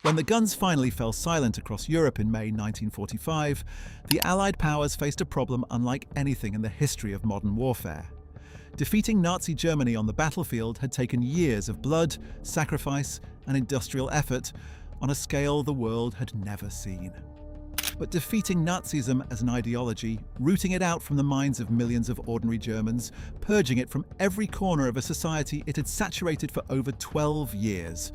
When the guns finally fell silent across Europe in May 1945, the Allied powers faced a problem unlike anything in the history of modern warfare. Defeating Nazi Germany on the battlefield had taken years of blood, sacrifice, and industrial effort on a scale the world had never seen. But defeating Nazism as an ideology, rooting it out from the minds of millions of ordinary Germans, purging it from every corner of a society it had saturated for over 12 years,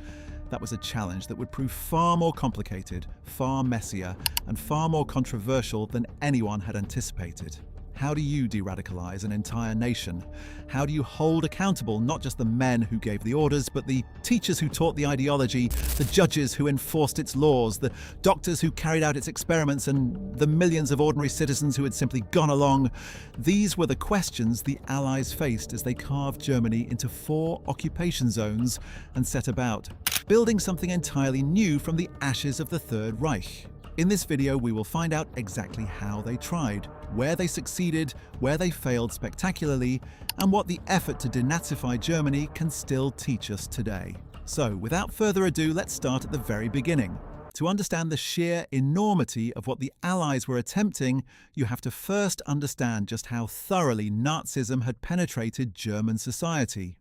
that was a challenge that would prove far more complicated, far messier, and far more controversial than anyone had anticipated. How do you deradicalize an entire nation? How do you hold accountable not just the men who gave the orders, but the teachers who taught the ideology, the judges who enforced its laws, the doctors who carried out its experiments, and the millions of ordinary citizens who had simply gone along? These were the questions the Allies faced as they carved Germany into 4 occupation zones and set about building something entirely new from the ashes of the Third Reich. In this video, we will find out exactly how they tried, where they succeeded, where they failed spectacularly, and what the effort to denazify Germany can still teach us today. So, without further ado, let's start at the very beginning. To understand the sheer enormity of what the Allies were attempting, you have to first understand just how thoroughly Nazism had penetrated German society.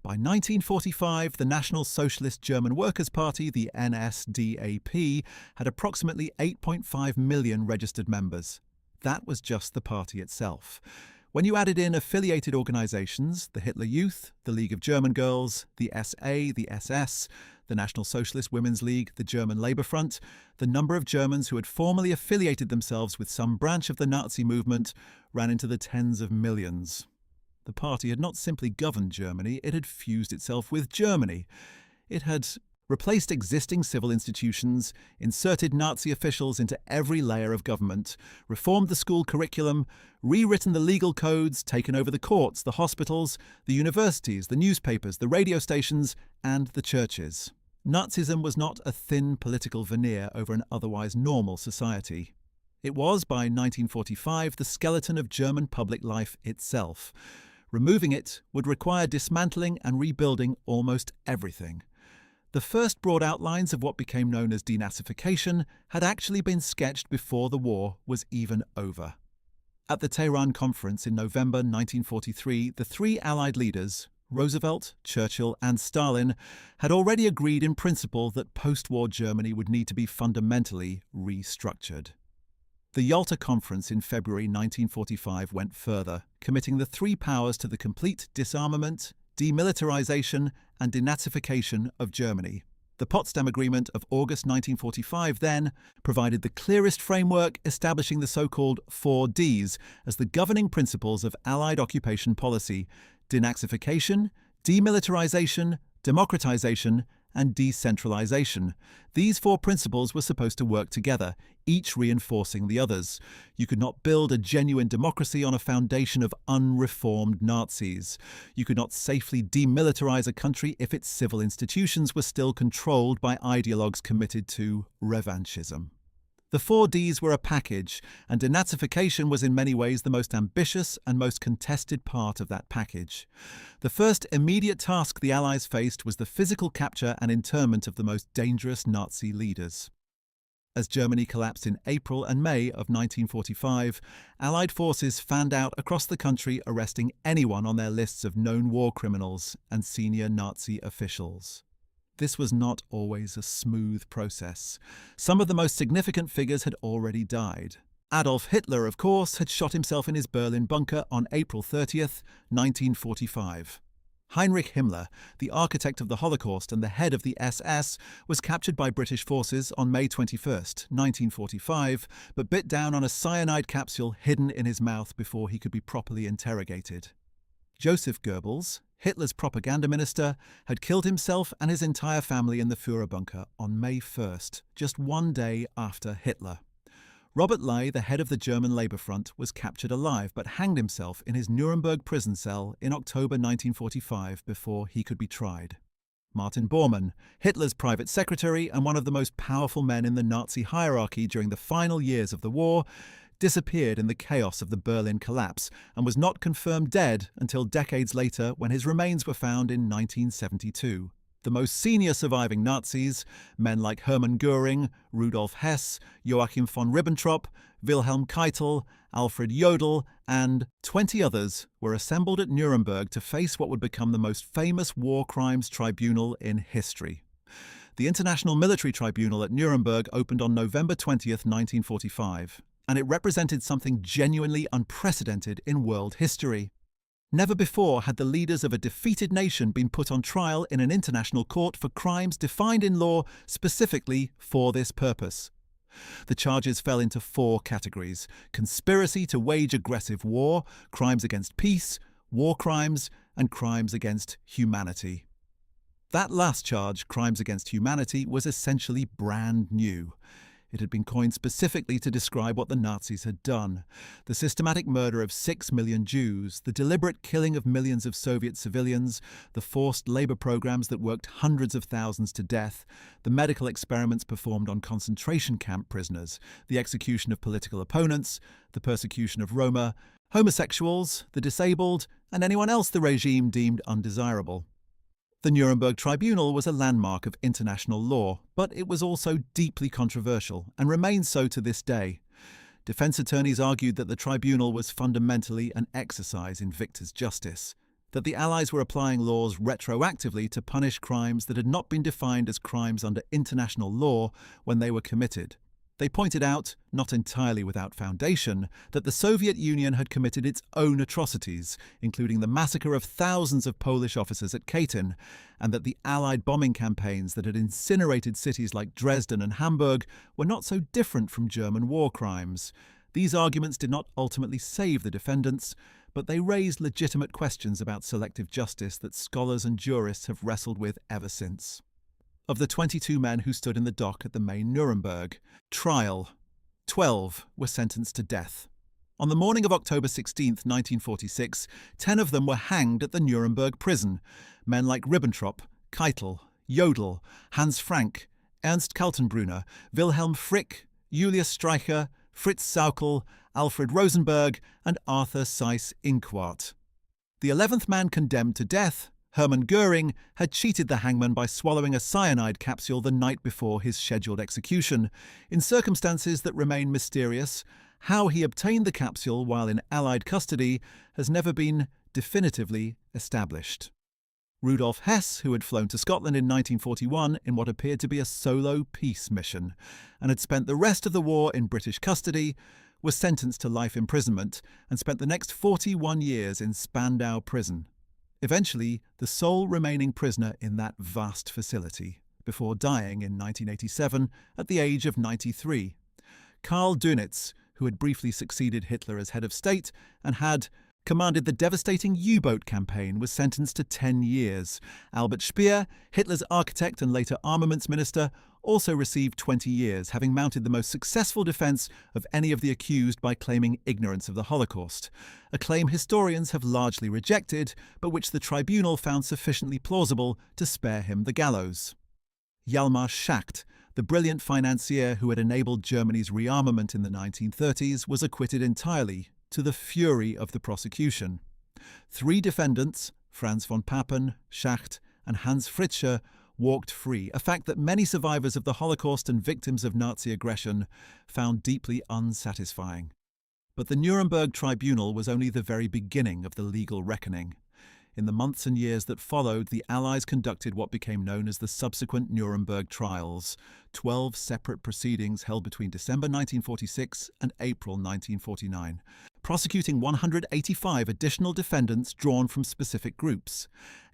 By 1945, the National Socialist German Workers' Party, the NSDAP, had approximately 8.5 million registered members. That was just the party itself. When you added in affiliated organizations, the Hitler Youth, the League of German Girls, the SA, the SS, the National Socialist Women's League, the German Labour Front, the number of Germans who had formally affiliated themselves with some branch of the Nazi movement ran into the tens of millions. The party had not simply governed Germany, it had fused itself with Germany. It had replaced existing civil institutions, inserted Nazi officials into every layer of government, reformed the school curriculum, rewritten the legal codes, taken over the courts, the hospitals, the universities, the newspapers, the radio stations, and the churches. Nazism was not a thin political veneer over an otherwise normal society. It was, by 1945, the skeleton of German public life itself. Removing it would require dismantling and rebuilding almost everything. The first broad outlines of what became known as Denazification had actually been sketched before the war was even over. At the Tehran Conference in November 1943, the 3 Allied leaders, Roosevelt, Churchill, and Stalin, had already agreed in principle that post-war Germany would need to be fundamentally restructured. The Yalta Conference in February 1945 went further, committing the 3 powers to the complete disarmament, demilitarization, and denazification of Germany. The Potsdam Agreement of August 1945 then provided the clearest framework, establishing the so-called 4Ds as the governing principles of Allied occupation policy: denazification, demilitarization, democratization, and decentralization. These 4 principles were supposed to work together, each reinforcing the others. You could not build a genuine democracy on a foundation of unreformed Nazis. You could not safely demilitarize a country if its civil institutions were still controlled by ideologues committed to revanchism. The 4Ds were a package, and denazification was in many ways the most ambitious and most contested part of that package. The first immediate task the Allies faced was the physical capture and internment of the most dangerous Nazi leaders. As Germany collapsed in April and May of 1945, Allied forces fanned out across the country, arresting anyone on their lists of known war criminals and senior Nazi officials. This was not always a smooth process. Some of the most significant figures had already died. Adolf Hitler, of course, had shot himself in his Berlin bunker on April 30th, 1945. Heinrich Himmler, the architect of the Holocaust and the head of the SS, was captured by British forces on May 21st, 1945, but bit down on a cyanide capsule hidden in his mouth before he could be properly interrogated. Joseph Goebbels, Hitler's propaganda minister, had killed himself and his entire family in the Führer bunker on May 1st, just 1 day after Hitler. Robert Ley, the head of the German Labour Front, was captured alive but hanged himself in his Nuremberg prison cell in October 1945 before he could be tried. Martin Bormann, Hitler's private secretary and one of the most powerful men in the Nazi hierarchy during the final years of the war, disappeared in the chaos of the Berlin collapse and was not confirmed dead until decades later when his remains were found in 1972. The most senior surviving Nazis, men like Hermann Göring, Rudolf Hess, Joachim von Ribbentrop, Wilhelm Keitel, Alfred Jodl, and 20 others, were assembled at Nuremberg to face what would become the most famous war crimes tribunal in history. The International Military Tribunal at Nuremberg opened on November 20th, 1945, and it represented something genuinely unprecedented in world history. Never before had the leaders of a defeated nation been put on trial in an international court for crimes defined in law specifically for this purpose. The charges fell into 4 categories: conspiracy to wage aggressive war, crimes against peace, war crimes, and crimes against humanity. That last charge, crimes against humanity, was essentially brand new. It had been coined specifically to describe what the Nazis had done: the systematic murder of 6 million Jews, the deliberate killing of millions of Soviet civilians, the forced labor programs that worked hundreds of thousands to death, the medical experiments performed on concentration camp prisoners, the execution of political opponents, the persecution of Roma, homosexuals, the disabled, and anyone else the regime deemed undesirable. The Nuremberg Tribunal was a landmark of international law, but it was also deeply controversial and remains so to this day. Defense attorneys argued that the tribunal was fundamentally an exercise in victor's justice, that the Allies were applying laws retroactively to punish crimes that had not been defined as crimes under international law when they were committed. They pointed out, not entirely without foundation, that the Soviet Union had committed its own atrocities, including the massacre of thousands of Polish officers at Katyn, and that the Allied bombing campaigns that had incinerated cities like Dresden and Hamburg were not so different from German war crimes. These arguments did not ultimately save the defendants, but they raised legitimate questions about selective justice that scholars and jurists have wrestled with ever since. Of the 22 men who stood in the dock at the main Nuremberg trial, 12 were sentenced to death. On the morning of October 16, 1946, 10 of them were hanged at the Nuremberg prison. Men like Ribbentrop, Keitel, Jodl, Hans Frank, Ernst Kaltenbrunner, Wilhelm Frick, Julius Streicher, Fritz Saukel, Alfred Rosenberg, and Arthur Seyss-Inquart. The 11th man condemned to death, Hermann Göring, had cheated the hangman by swallowing a cyanide capsule the night before his scheduled execution. In circumstances that remain mysterious, how he obtained the capsule while in Allied custody has never been definitively established. Rudolf Hess, who had flown to Scotland in 1941 in what appeared to be a solo peace mission, and had spent the rest of the war in British custody, was sentenced to life imprisonment and spent the next 41 years in Spandau prison. Eventually, the sole remaining prisoner in that vast facility, before dying in 1987 at the age of 93. Karl Dönitz, who had briefly succeeded Hitler as head of state and had commanded the devastating U-boat campaign, was sentenced to 10 years. Albert Speer, Hitler's architect and later armaments minister, also received 20 years, having mounted the most successful defense of any of the accused by claiming ignorance of the Holocaust, a claim historians have largely rejected, but which the tribunal found sufficiently plausible to spare him the gallows. Hjalmar Schacht, the brilliant financier who had enabled Germany's rearmament in the 1930s, was acquitted entirely, to the fury of the prosecution. 3 defendants, Franz von Papen, Schacht, and Hans Fritzsche, walked free, a fact that many survivors of the Holocaust and victims of Nazi aggression found deeply unsatisfying. But the Nuremberg Tribunal was only the very beginning of the legal reckoning. In the months and years that followed, the Allies conducted what became known as the subsequent Nuremberg trials, 12 separate proceedings held between December 1946 and April 1949, prosecuting 185 additional defendants drawn from specific groups: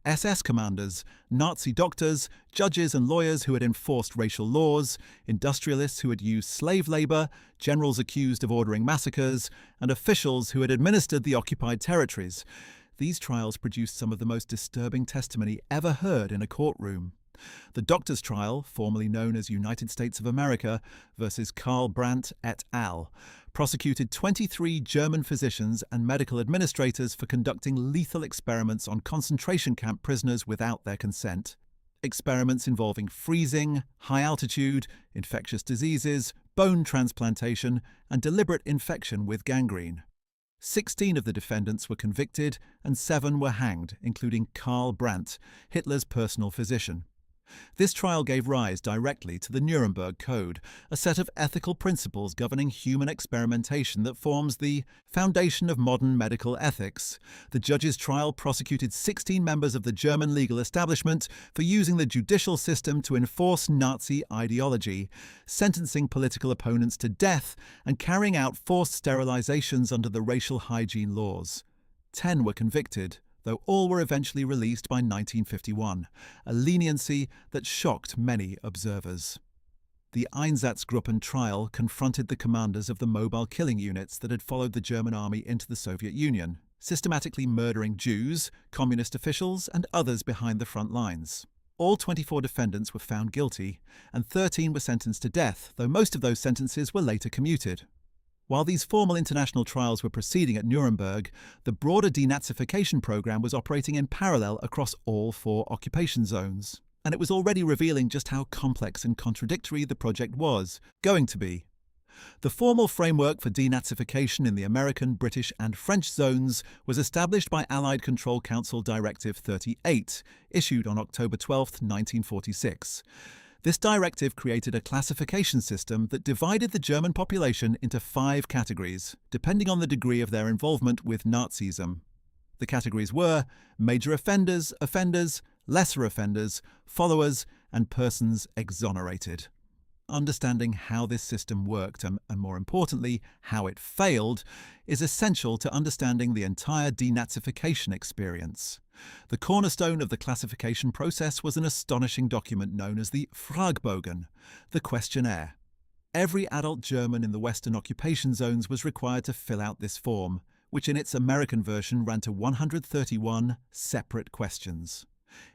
SS commanders, Nazi doctors, judges and lawyers who had enforced racial laws, industrialists who had used slave labor, generals accused of ordering massacres, and officials who had administered the occupied territories. These trials produced some of the most disturbing testimony ever heard in a courtroom. The doctors' trial, formerly known as United States of America versus Karl Brandt et al., prosecuted 23 German physicians and medical administrators for conducting lethal experiments on concentration camp prisoners without their consent. Experiments involving freezing, high altitude, infectious diseases, bone transplantation, and deliberate infection with gangrene. 16 of the defendants were convicted and 7 were hanged, including Karl Brandt, Hitler's personal physician. This trial gave rise directly to the Nuremberg Code, a set of ethical principles governing human experimentation that forms the foundation of modern medical ethics. The judge's trial prosecuted 16 members of the German legal establishment for using the judicial system to enforce Nazi ideology, sentencing political opponents to death and carrying out forced sterilizations under the racial hygiene laws. 10 were convicted, though all were eventually released by 1951, a leniency that shocked many observers. The Einsatzgruppen trial confronted the commanders of the mobile killing units that had followed the German army into the Soviet Union, systematically murdering Jews, communist officials, and others behind the front lines. All 24 defendants were found guilty, and 13 were sentenced to death, though most of those sentences were later commuted. While these formal international trials were proceeding at Nuremberg, the broader denazification program was operating in parallel across all 4 occupation zones, and it was already revealing just how complex and contradictory the project was going to be. The formal framework for denazification in the American, British, and French zones was established by Allied Control Council Directive 38, issued on October 12, 1946. This directive created a classification system that divided the German population into 5 categories, depending on the degree of their involvement with Nazism. The categories were major offenders, lesser offenders, followers, and persons exonerated. Understanding how this system worked and more importantly, how it failed, is essential to understanding the entire denazification experience. The cornerstone of the classification process was an astonishing document known as the Fragebogen, the questionnaire. Every adult German in the Western occupation zones was required to fill out this form, which in its American version ran to 131 separate questions.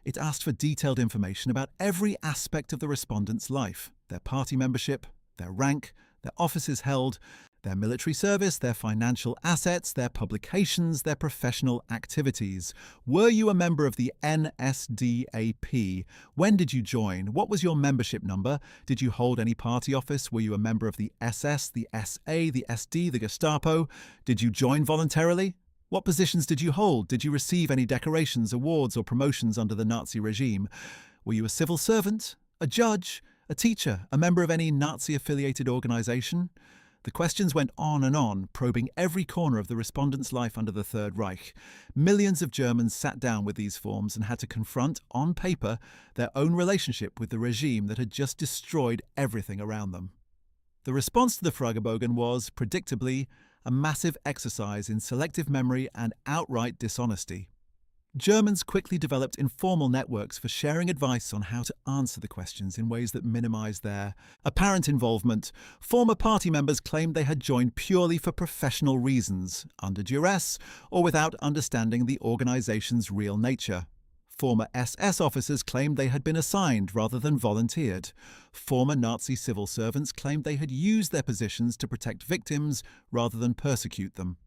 It asked for detailed information about every aspect of the respondent's life: their party membership, their rank, their offices held, their military service, their financial assets, their publications, their professional activities. Were you a member of the NSDAP? When did you join? What was your membership number? Did you hold any party office? Were you a member of the SS, the SA, the SD, the Gestapo? Did you join voluntarily? What positions did you hold? Did you receive any decorations, awards, or promotions under the Nazi regime? Were you a civil servant, a judge, a teacher, a member of any Nazi-affiliated organization? The questions went on, probing every corner of the respondent's life under the Third Reich. Millions of Germans sat down with these forms and had to confront, on paper, their own relationship with the regime that had just destroyed everything around them. The response to the Fragebogen was, predictably, a massive exercise in selective memory and outright dishonesty. Germans quickly developed informal networks for sharing advice on how to answer the questions in ways that minimized their apparent involvement. Former party members claimed they had joined purely for professional reasons, under duress, or without understanding the organization's real nature. Former SS officers claimed they had been assigned rather than volunteered. Former Nazi civil servants claimed they had used their positions to protect victims rather than persecute them.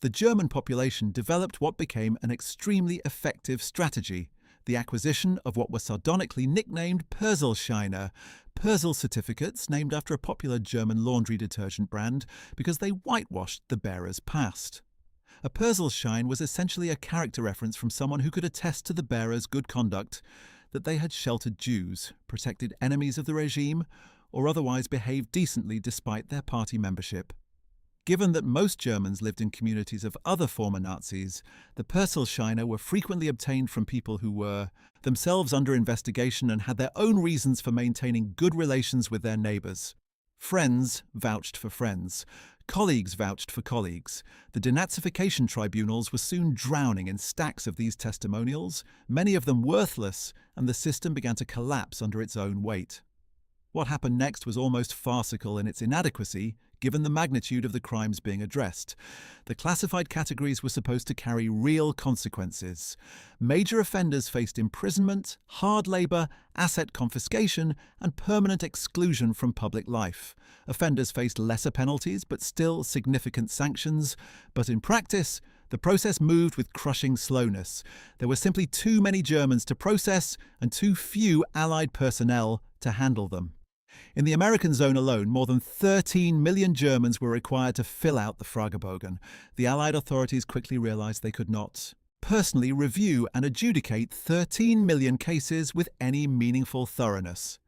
The German population developed what became an extremely effective strategy: the acquisition of what were sardonically nicknamed Perselscheine, Persel certificates named after a popular German laundry detergent brand because they whitewashed the bearer's past. A Perselschein was essentially a character reference from someone who could attest to the bearer's good conduct, that they had sheltered Jews, protected enemies of the regime, or otherwise behaved decently despite their party membership. Given that most Germans lived in communities of other former Nazis, the Perselscheine were frequently obtained from people who were themselves under investigation and had their own reasons for maintaining good relations with their neighbours. Friends vouched for friends. Colleagues vouched for colleagues. The denazification tribunals were soon drowning in stacks of these testimonials, many of them worthless, and the system began to collapse under its own weight. What happened next was almost farcical in its inadequacy, given the magnitude of the crimes being addressed. The classified categories were supposed to carry real consequences. Major offenders faced imprisonment, hard labour, asset confiscation, and permanent exclusion from public life. Offenders faced lesser penalties, but still significant sanctions. But in practice, the process moved with crushing slowness. There were simply too many Germans to process and too few Allied personnel to handle them. In the American zone alone, more than 13 million Germans were required to fill out the Fragebogen. The Allied authorities quickly realized they could not personally review and adjudicate 13 million cases with any meaningful thoroughness.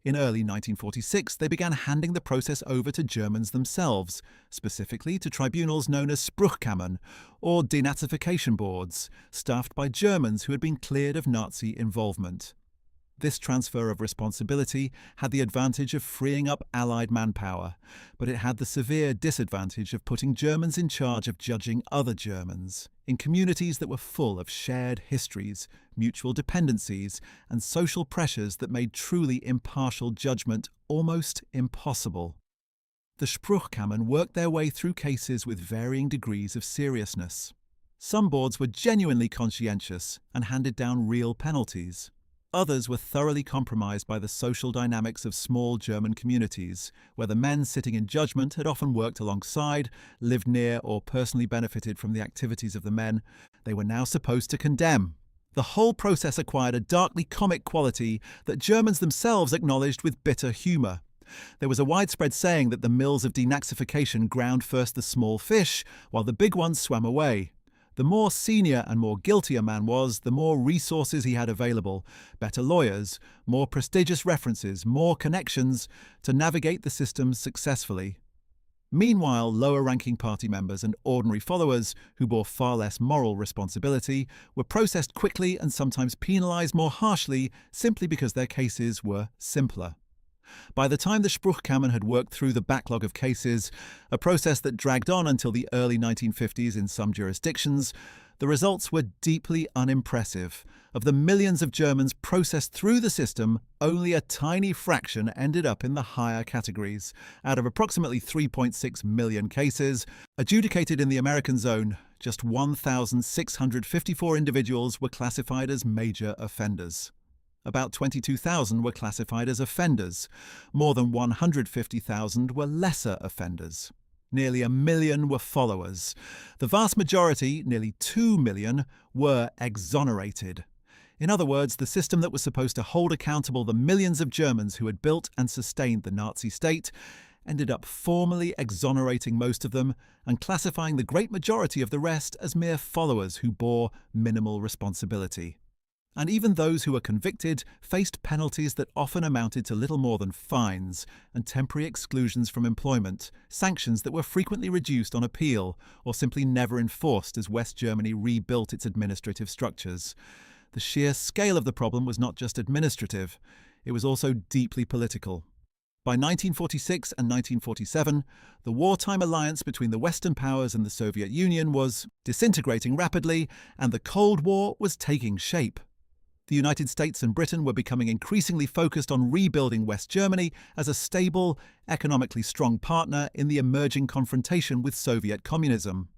In early 1946, they began handing the process over to Germans themselves, specifically to tribunals known as Spruchkammern, or Denazification boards, staffed by Germans who had been cleared of Nazi involvement. This transfer of responsibility had the advantage of freeing up Allied manpower, but it had the severe disadvantage of putting Germans in charge of judging other Germans, in communities that were full of shared histories, mutual dependencies, and social pressures that made truly impartial judgment almost impossible. The Spruchkammern worked their way through cases with varying degrees of seriousness. Some boards were genuinely conscientious and handed down real penalties. Others were thoroughly compromised by the social dynamics of small German communities, where the men sitting in judgment had often worked alongside, lived near, or personally benefited from the activities of the men they were now supposed to condemn. The whole process acquired a darkly comic quality that Germans themselves acknowledged with bitter humour. There was a widespread saying that the mills of denazification ground first the small fish, while the big ones swam away. The more senior and more guilty a man was, the more resources he had available, better lawyers, more prestigious references, more connections to navigate the system successfully. Meanwhile, lower-ranking party members and ordinary followers, who bore far less moral responsibility, were processed quickly and sometimes penalised more harshly simply because their cases were simpler. By the time the Spruchkammern had worked through the backlog of cases, a process that dragged on until the early 1950s in some jurisdictions, the results were deeply unimpressive. Of the millions of Germans processed through the system, only a tiny fraction ended up in the higher categories. Out of approximately 3.6 million cases adjudicated in the American zone, just 1,654 individuals were classified as major offenders. About 22,000 were classified as offenders. More than 150,000 were lesser offenders. Nearly 1 million were followers. The vast majority, nearly 2 million, were exonerated. In other words, the system that was supposed to hold accountable the millions of Germans who had built and sustained the Nazi state ended up formally exonerating most of them and classifying the great majority of the rest as mere followers who bore minimal responsibility. And even those who were convicted faced penalties that often amounted to little more than fines and temporary exclusions from employment, sanctions that were frequently reduced on appeal or simply never enforced as West Germany rebuilt its administrative structures. The sheer scale of the problem was not just administrative, it was also deeply political. By 1946 and 1947, the wartime alliance between the Western powers and the Soviet Union was disintegrating rapidly, and the Cold War was taking shape. The United States and Britain were becoming increasingly focused on rebuilding West Germany as a stable, economically strong partner in the emerging confrontation with Soviet communism.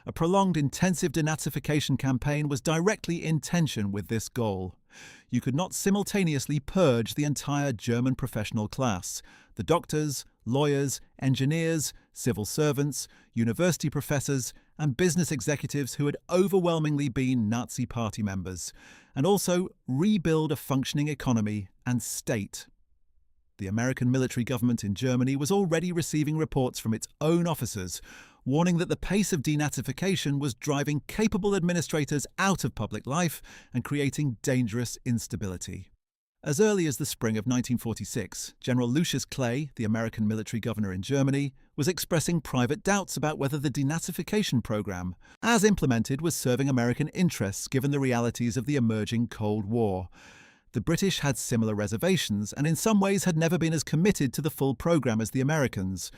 A prolonged intensive denazification campaign was directly in tension with this goal. You could not simultaneously purge the entire German professional class. The doctors, lawyers, engineers, civil servants, university professors, and business executives who had overwhelmingly been Nazi party members, and also rebuild a functioning economy and state. The American military government in Germany was already receiving reports from its own officers, warning that the pace of denazification was driving capable administrators out of public life and creating dangerous instability. As early as the spring of 1946, General Lucius Clay, the American military governor in Germany, was expressing private doubts about whether the denazification program, as implemented, was serving American interests given the realities of the emerging Cold War. The British had similar reservations and in some ways had never been as committed to the full program as the Americans.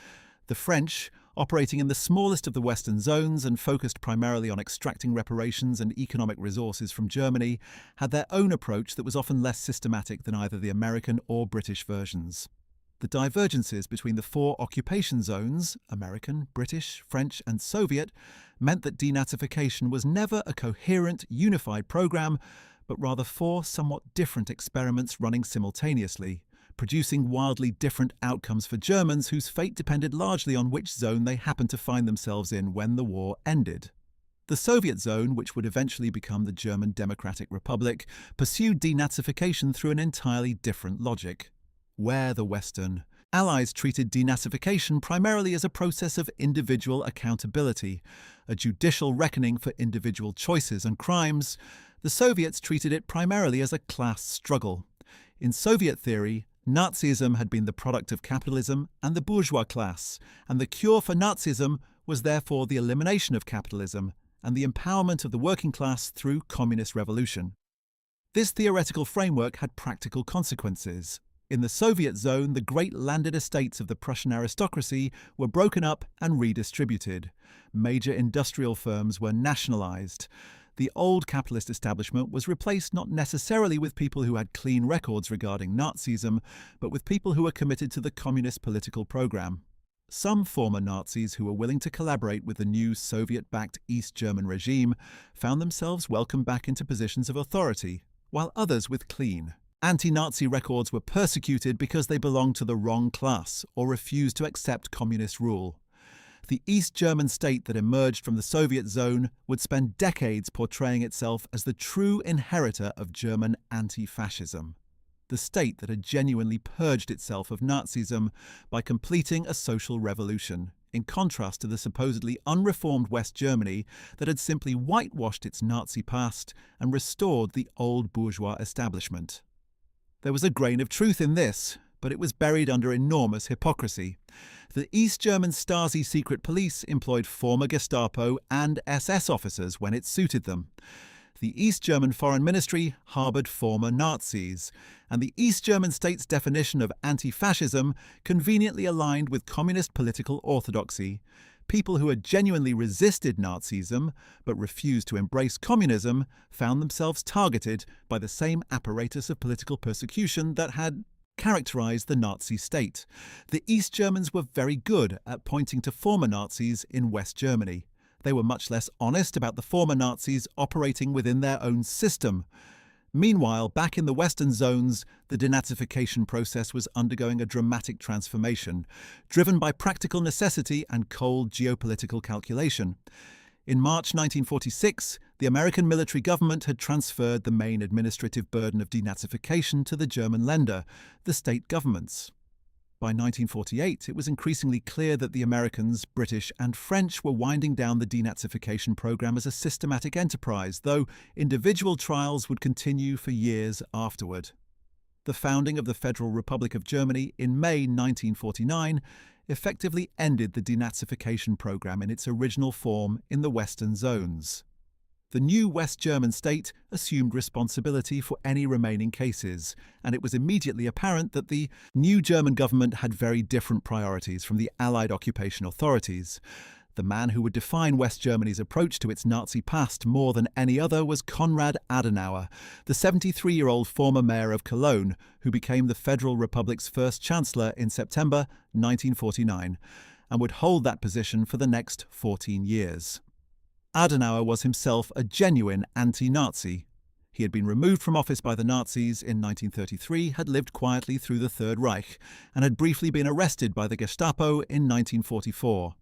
The French, operating in the smallest of the Western zones and focused primarily on extracting reparations and economic resources from Germany, had their own approach that was often less systematic than either the American or British versions. The divergences between the four occupation zones, American, British, French, and Soviet, meant that denazification was never a coherent, unified program, but rather four somewhat different experiments running simultaneously, producing wildly different outcomes for Germans whose fate depended largely on which zone they happened to find themselves in when the war ended. The Soviet zone, which would eventually become the German Democratic Republic, pursued denazification through an entirely different logic. Where the Western, Allies treated denazification primarily as a process of individual accountability, a judicial reckoning for individual choices and crimes. The Soviets treated it primarily as a class struggle. In Soviet theory, Nazism had been the product of capitalism and the bourgeois class, and the cure for Nazism was therefore the elimination of capitalism and the empowerment of the working class through communist revolution. This theoretical framework had practical consequences. In the Soviet zone, the great landed estates of the Prussian aristocracy were broken up and redistributed. Major industrial firms were nationalized. The old capitalist establishment was replaced not necessarily with people who had clean records regarding Nazism, but with people who were committed to the communist political program. Some former Nazis who were willing to collaborate with the new Soviet-backed East German regime found themselves welcomed back into positions of authority, while others with clean, anti-Nazi records were persecuted because they belonged to the wrong class or refused to accept communist rule. The East German state that emerged from the Soviet zone would spend decades portraying itself as the true inheritor of German anti-fascism. The state that had genuinely purged itself of Nazism by completing a social revolution, in contrast to the supposedly unreformed West Germany that had simply whitewashed its Nazi past and restored the old bourgeois establishment. There was a grain of truth in this, but it was buried under enormous hypocrisy. The East German Stasi secret police employed former Gestapo and SS officers when it suited them. The East German Foreign Ministry harboured former Nazis, and the East German state's definition of anti-fascism conveniently aligned with communist political orthodoxy. People who had genuinely resisted Nazism but refused to embrace communism found themselves targeted by the same apparatus of political persecution that had characterized the Nazi state. The East Germans were very good at pointing to former Nazis in West Germany. They were much less honest about the former Nazis operating within their own system. Meanwhile, back in the Western zones, the denazification process was undergoing a dramatic transformation, driven by practical necessity and cold geopolitical calculation. In March 1946, the American military government had transferred the main administrative burden of denazification to the German Länder, the state governments. By 1948, it was increasingly clear that the Americans, British and French were winding down the denazification program as a systematic enterprise, though individual trials would continue for years afterward. The founding of the Federal Republic of Germany in May 1949 effectively ended the denazification program in its original form in the Western zones. The new West German state assumed responsibility for any remaining cases, and it was immediately apparent that the new German government had very different priorities from the Allied occupation authorities. The man who would define West Germany's approach to its Nazi past more than any other was Konrad Adenauer, the 73-year-old former mayor of Cologne, who became the Federal Republic's first chancellor in September 1949, and would hold that position for the next 14 years. Adenauer was himself a genuine anti-Nazi. He had been removed from office by the Nazis in 1933, had lived quietly through the Third Reich, and had briefly been arrested by the Gestapo in 1944.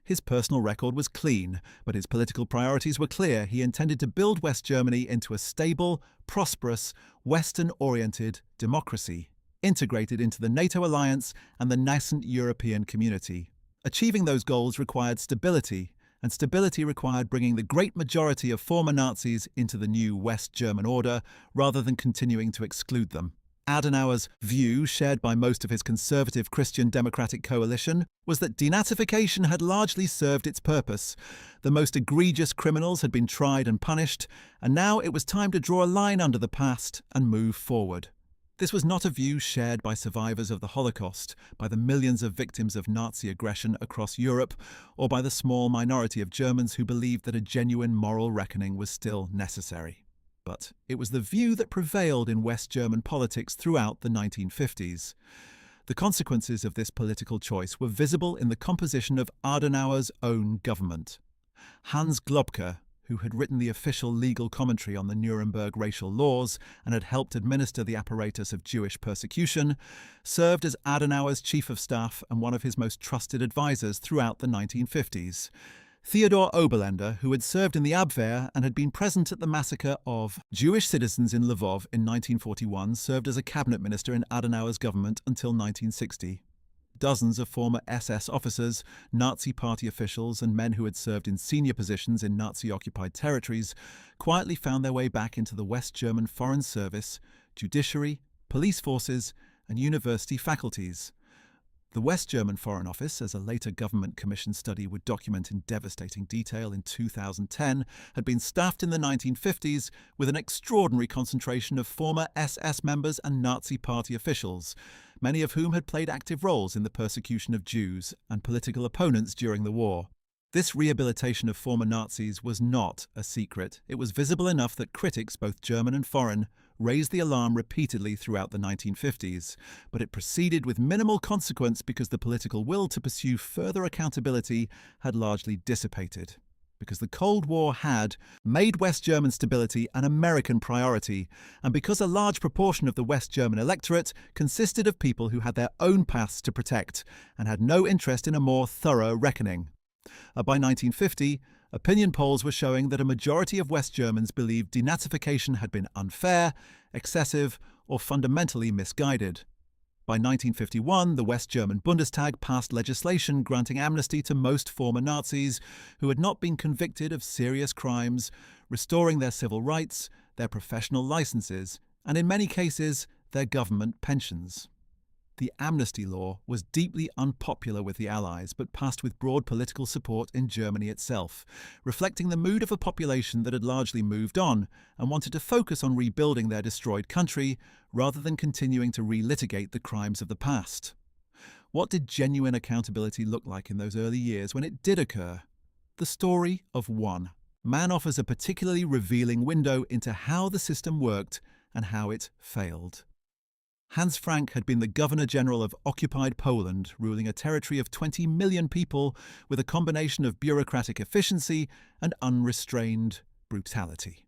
His personal record was clean, but his political priorities were clear. He intended to build West Germany into a stable, prosperous, Western-oriented democracy, integrated into the NATO alliance and the nascent European community. Achieving those goals required stability, and stability required bringing the great majority of former Nazis into the new West German order rather than continuing to exclude them. Adenauer's view, shared by most of his conservative Christian Democratic coalition, was that denazification had largely served its purpose. The most egregious criminals had been tried and punished, and now it was time to draw a line under the past and move forward. This was not a view shared by survivors of the Holocaust, by the millions of victims of Nazi aggression across Europe, or by the small minority of Germans who believed that a genuine moral reckoning was still necessary. But it was the view that prevailed in West German politics throughout the 1950s. The consequences of this political choice were visible in the composition of Adenauer's own government. Hans Globke, who had written the official legal commentary on the Nuremberg racial laws and had helped administer the apparatus of Jewish persecution, served as Adenauer's chief of staff and one of his most trusted advisors throughout the 1950s. Theodor Oberländer, who had served in the Abwehr and had been present at the massacre of Jewish citizens in Lvov in 1941, served as a cabinet minister in Adenauer's government until 1960. dozens of former SS officers, Nazi party officials, and men who had served in senior positions in Nazi-occupied territories quietly found their way back into the West German Foreign Service, judiciary, police forces, and university faculties. The West German Foreign Office, as a later government commission study would document in devastating detail in 2010, had been staffed in the 1950s with an extraordinary concentration of former SS members and Nazi party officials, many of whom had played active roles in the persecution of Jews and political opponents during the war. This rehabilitation of former Nazis was not a secret. It was visible enough that critics, both German and foreign, raised the alarm repeatedly throughout the 1950s, but it proceeded with minimal consequence because the political will to pursue further accountability had largely dissipated. Because the Cold War had made West German stability an American priority, and because a large proportion of the West German electorate consisted of people who had their own pasts to protect and had no interest in a more thorough reckoning. By 1950, opinion polls were showing that a majority of West Germans believed denazification had been unfair, excessive, or fundamentally misguided. By 1951, the West German Bundestag passed legislation granting amnesty to most former Nazis who had not been convicted of serious crimes, restoring their civil rights, their professional licenses, and in many cases, their government pensions. The amnesty law was deeply unpopular with the Allies, but passed with broad political support in Germany itself, reflecting the mood of a population that had largely moved on and wanted to focus on rebuilding their destroyed country rather than continuing to relitigate the crimes of the past. What did genuine accountability look like in those early years when it did occur? The story of one. Man offers a particularly revealing window into how the system worked and how it failed. Hans Frank had been the Governor-General of occupied Poland, ruling a territory of 20 million people with a combination of bureaucratic efficiency and unrestrained brutality.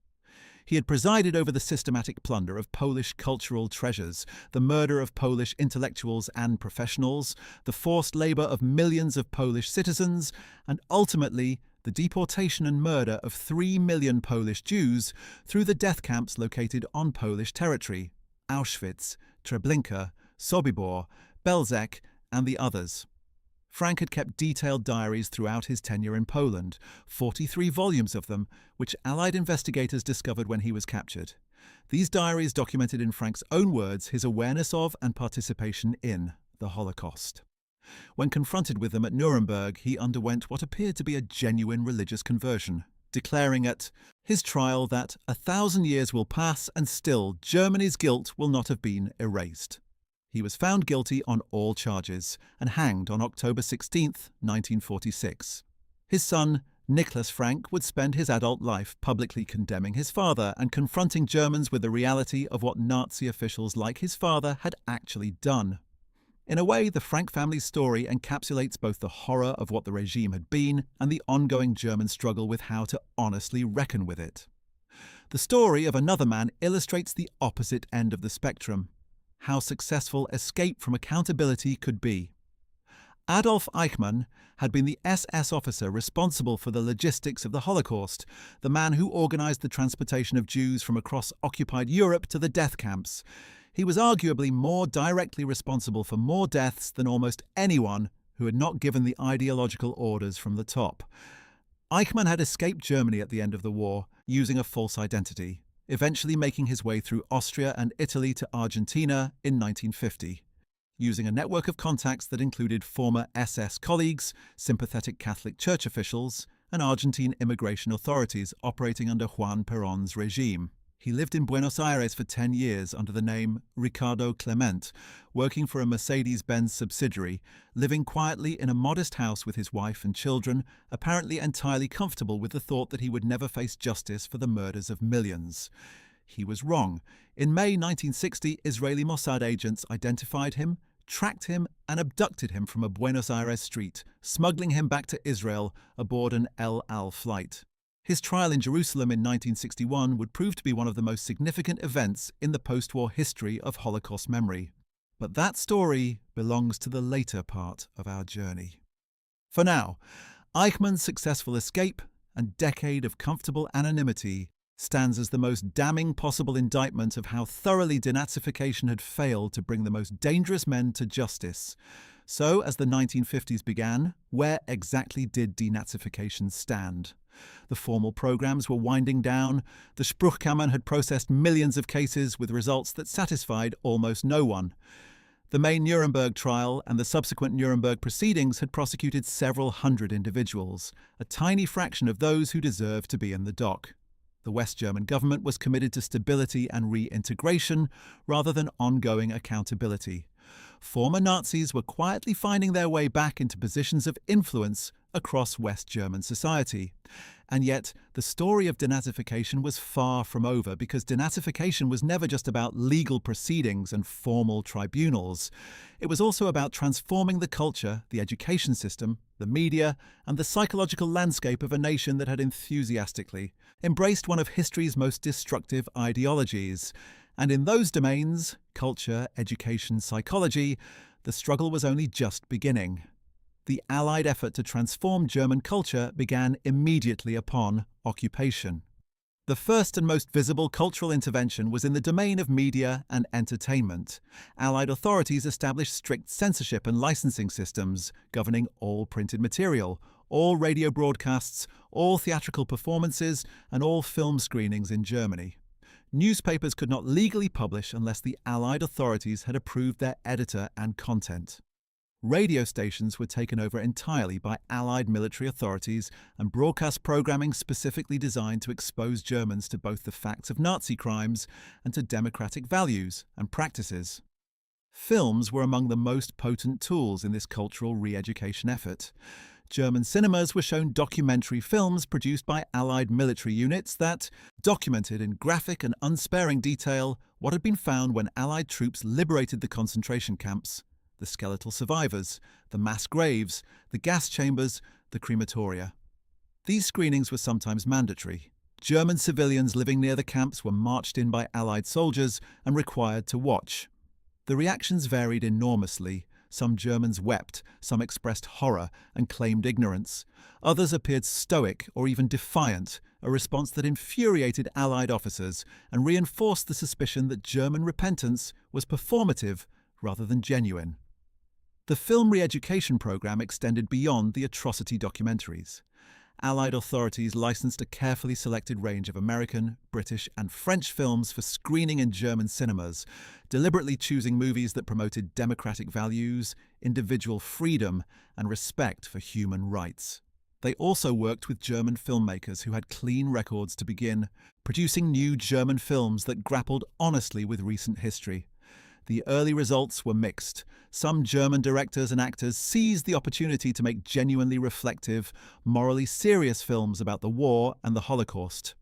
He had presided over the systematic plunder of Polish cultural treasures, the murder of Polish intellectuals and professionals, the forced labour of millions of Polish citizens, and ultimately the deportation and murder of 3 million Polish Jews through the death camps located on Polish territory: Auschwitz, Treblinka, Sobibor, Belzec, and the others. Frank had kept detailed diaries throughout his tenure in Poland, 43 volumes of them, which Allied investigators discovered when he was captured. These diaries documented in Frank's own words his awareness of and participation in the Holocaust. When confronted with them at Nuremberg, he underwent what appeared to be a genuine religious conversion, declaring at his trial that 1,000 years will pass and still Germany's guilt will not have been erased. He was found guilty on all charges and hanged on October 16, 1946. His son, Nicholas Frank, would spend his adult life publicly condemning his father and confronting Germans with the reality of what Nazi officials like his father had actually done. In a way, the Frank family's story encapsulates both the horror of what the regime had been and the ongoing German struggle with how to honestly reckon with it. The story of another man illustrates the opposite end of the spectrum: how successful escape from accountability could be. Adolf Eichmann had been the SS officer responsible for the logistics of the Holocaust, the man who organized the transportation of Jews from across occupied Europe to the death camps. He was arguably more directly responsible for more deaths than almost anyone who had not given the ideological orders from the top. Eichmann had escaped Germany at the end of the war, using a false identity, eventually making his way through Austria and Italy to Argentina in 1950. Using a network of contacts that included former SS colleagues, sympathetic Catholic Church officials, and Argentine immigration authorities operating under Juan Perón's regime. He lived in Buenos Aires for 10 years under the name Ricardo Clement, working for a Mercedes-Benz subsidiary, living quietly in a modest house with his wife and children, apparently entirely comfortable with the thought that he would never face justice for the murders of millions. He was wrong. In May 1960, Israeli Mossad agents identified him, tracked him, and abducted him from a Buenos Aires street, smuggling him back to Israel aboard an El Al flight. His trial in Jerusalem in 1961 would prove to be one of the most significant events in the post-war history of Holocaust memory. But that story belongs to the later part of our journey. For now, Eichmann's successful escape and decade of comfortable anonymity stands as the most damning possible indictment of how thoroughly denazification had failed to bring the most dangerous men to justice. So, as the 1950s began, where exactly did denazification stand? The formal programs were winding down, the Spruchkammern had processed millions of cases with results that satisfied almost no one. The main Nuremberg trial and the subsequent Nuremberg proceedings had prosecuted several hundred individuals, a tiny fraction of those who deserved to be in the dock. The West German government was committed to stability and reintegration rather than ongoing accountability. Former Nazis were quietly finding their way back into positions of influence across West German society. And yet, the story of denazification was far from over, because denazification was never just about legal proceedings and formal tribunals. It was also about transforming the culture, the education system, the media, and the psychological landscape of a nation that had enthusiastically embraced one of history's most destructive ideologies. And in those domains, culture, education, psychology, the struggle was only just beginning. The Allied effort to transform German culture began immediately upon occupation. The first and most visible cultural intervention was in the domain of media and entertainment. Allied authorities established strict censorship and licensing systems governing all printed material, all radio broadcasts, all theatrical performances, and all film screenings in Germany. Newspapers could not legally publish unless the Allied authorities had approved their editor and content. Radio stations were taken over entirely by Allied military authorities, and broadcast programming specifically designed to expose Germans to both the facts of Nazi crimes and to democratic values and practices. Films were among the most potent tools in this cultural re-education effort. German cinemas were shown documentary films produced by Allied military units that documented in graphic and unsparing detail what had been found when Allied troops liberated the concentration camps: the skeletal survivors, the mass graves, the gas chambers, the crematoria. These screenings were sometimes mandatory. German civilians living near the camps were marched in by Allied soldiers and required to watch. The reactions varied enormously. Some Germans wept, some expressed horror and claimed ignorance. Others appeared stoic or even defiant, a response that infuriated Allied officers and reinforced the suspicion that German repentance was performative rather than genuine. The film re-education program extended beyond the atrocity documentaries. Allied authorities licensed a carefully selected range of American, British, and French films for screening in German cinemas, deliberately choosing movies that promoted democratic values, individual freedom, and respect for human rights. They also worked with German filmmakers who had clean records to begin, producing new German films that grappled honestly with recent history. The early results were mixed. Some German directors and actors seized the opportunity to make genuinely reflective, morally serious films about the war and the Holocaust.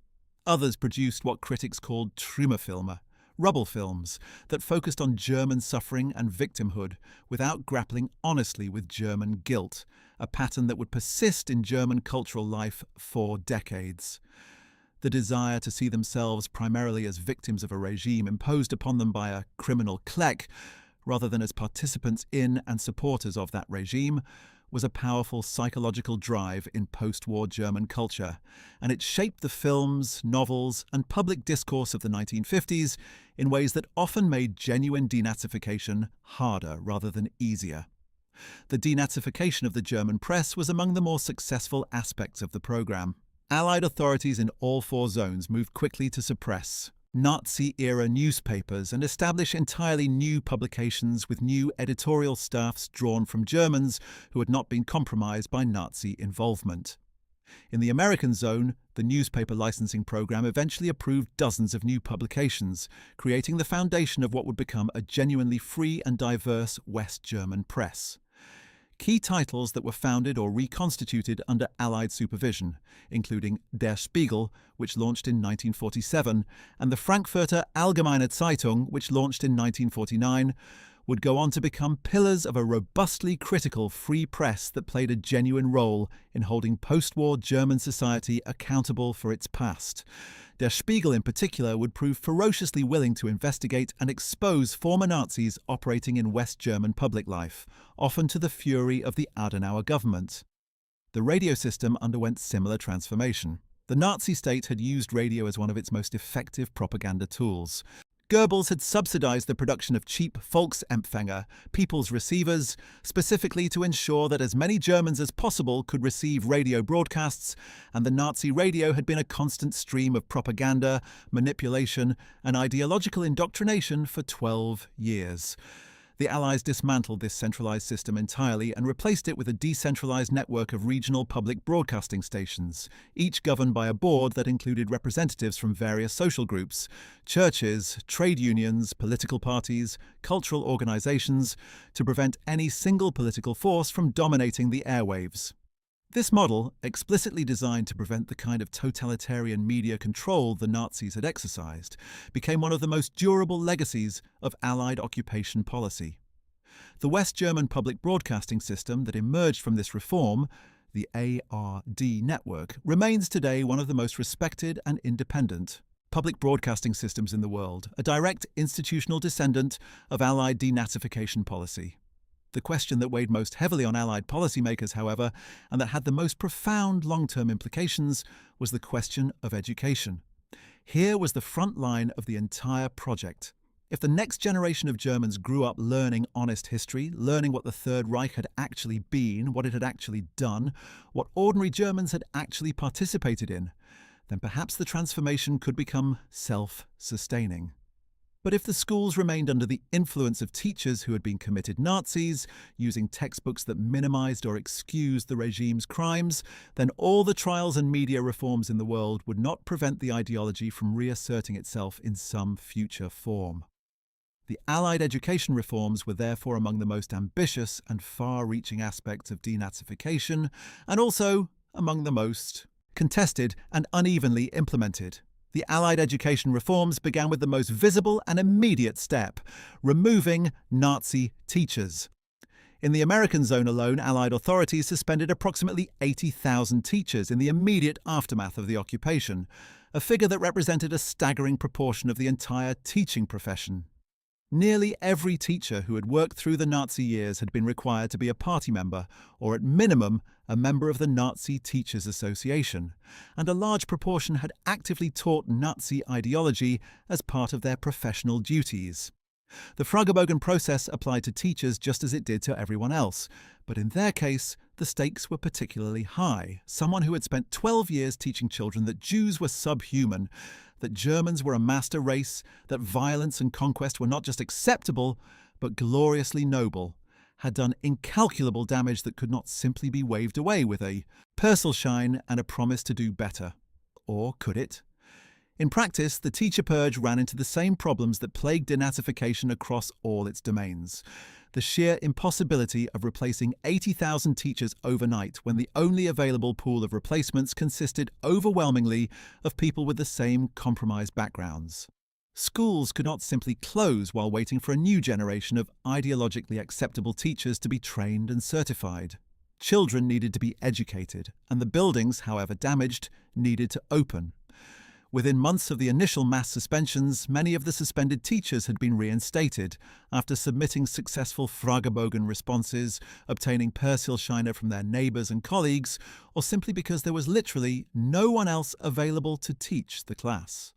Others produced what critics called Trümmerfilme, rubble films, that focused on German suffering and victimhood without grappling honestly with German guilt, a pattern that would persist in German cultural life for decades. The desire to see themselves primarily as victims of a regime imposed upon them by a criminal clique, rather than as participants in and supporters of that regime, was a powerful psychological drive in post-war German culture, and it shaped the films, novels, and public discourse of the 1950s in ways that often made genuine denazification harder rather than easier. The denazification of the German press was among the more successful aspects of the program. Allied authorities in all four zones moved quickly to suppress Nazi-era newspapers and establish entirely new publications with new editorial staffs drawn from Germans who had not been compromised by Nazi involvement. In the American zone, the newspaper licensing program eventually approved dozens of new publications, creating the foundation of what would become a genuinely free and diverse West German press. Key titles that were founded or reconstituted under Allied supervision, including Der Spiegel, which launched in 1947, and the Frankfurter Allgemeine Zeitung, which launched in 1949, would go on to become pillars of a robustly critical free press that played a genuine role in holding post-war German society accountable for its past. Der Spiegel in particular would prove ferociously willing to investigate and expose former Nazis operating in West German public life, often to the fury of the Adenauer government. The radio system underwent similar transformation. The Nazi state had used radio as one of its most effective propaganda tools. Goebbels had subsidized the production of cheap Volksempfänger, people's receivers, specifically to ensure that as many Germans as possible could receive radio broadcasts, and the Nazi radio had been a constant stream of propaganda, manipulation, and ideological indoctrination for 12 years. The Allies dismantled this centralized system entirely and replaced it with a decentralized network of regional public broadcasting stations, each governed by a board that included representatives from various social groups, churches, trade unions, political parties, cultural organizations, to prevent any single political force from dominating the airwaves. This model, explicitly designed to prevent the kind of totalitarian media control the Nazis had exercised, became one of the most durable legacies of Allied occupation policy. The West German public broadcasting system that emerged from this reform, the ARD network, remains today one of the most respected and independent public broadcasting systems in the world, a direct institutional descendant of Allied denazification policy. The question that weighed most heavily on Allied policymakers, however, and that had the most profound long-term implications, was the question of education. Here was the front line of the entire project. If the next generation of Germans grew up learning honest history, learning what the Third Reich had actually been, what it had actually done, what ordinary Germans had actually participated in, then perhaps the transformation could become self-sustaining. But if the schools remained under the influence of teachers who had been committed Nazis, using textbooks that minimized or excused the regime's crimes, then all the trials and media reforms in the world would not prevent the ideology from reasserting itself in some future form. The Allied education reforms were therefore among the most ambitious and far-reaching aspects of denazification, and also among the most contested and unevenly implemented. The Allied education reforms began with the most visible and immediate step: removing Nazi teachers. In the American zone alone, Allied authorities suspended approximately 80,000 teachers in the immediate aftermath of the occupation, a figure that represented a staggering proportion of the entire teaching profession. Nearly every teacher who had worked through the Nazi years had been required to be a party member, or at minimum, a member of the Nazi Teachers Association, and a large proportion had actively taught Nazi ideology as part of their professional duties. The Fragebogen process applied to teachers just as it did to everyone else, but in their case, the stakes were particularly high. Someone who had spent 12 years teaching children that Jews were subhuman, that Germans were a master race, that violence and conquest were not just acceptable, but gloriously noble, had done incalculable damage that could not simply be waved away with a Persilschein and a promise to do better. Or could it? In practice, the teacher purge ran into the same problems that plagued denazification across all its domains. The sheer impossibility of replacing 80,000 teachers overnight when the only available pool of replacements consisted overwhelmingly of people with the same compromised backgrounds. Schools could not simply close while waiting for a new generation of ideologically acceptable teachers to be trained and certified. Children needed to be educated, and the buildings, however damaged, needed to open. Within months of the initial mass suspensions, many of the suspended teachers had been reinstated after submitting successful Fragebogen responses, obtaining Persilscheine from their neighbours and colleagues, or simply because there was literally no one else available to teach the class.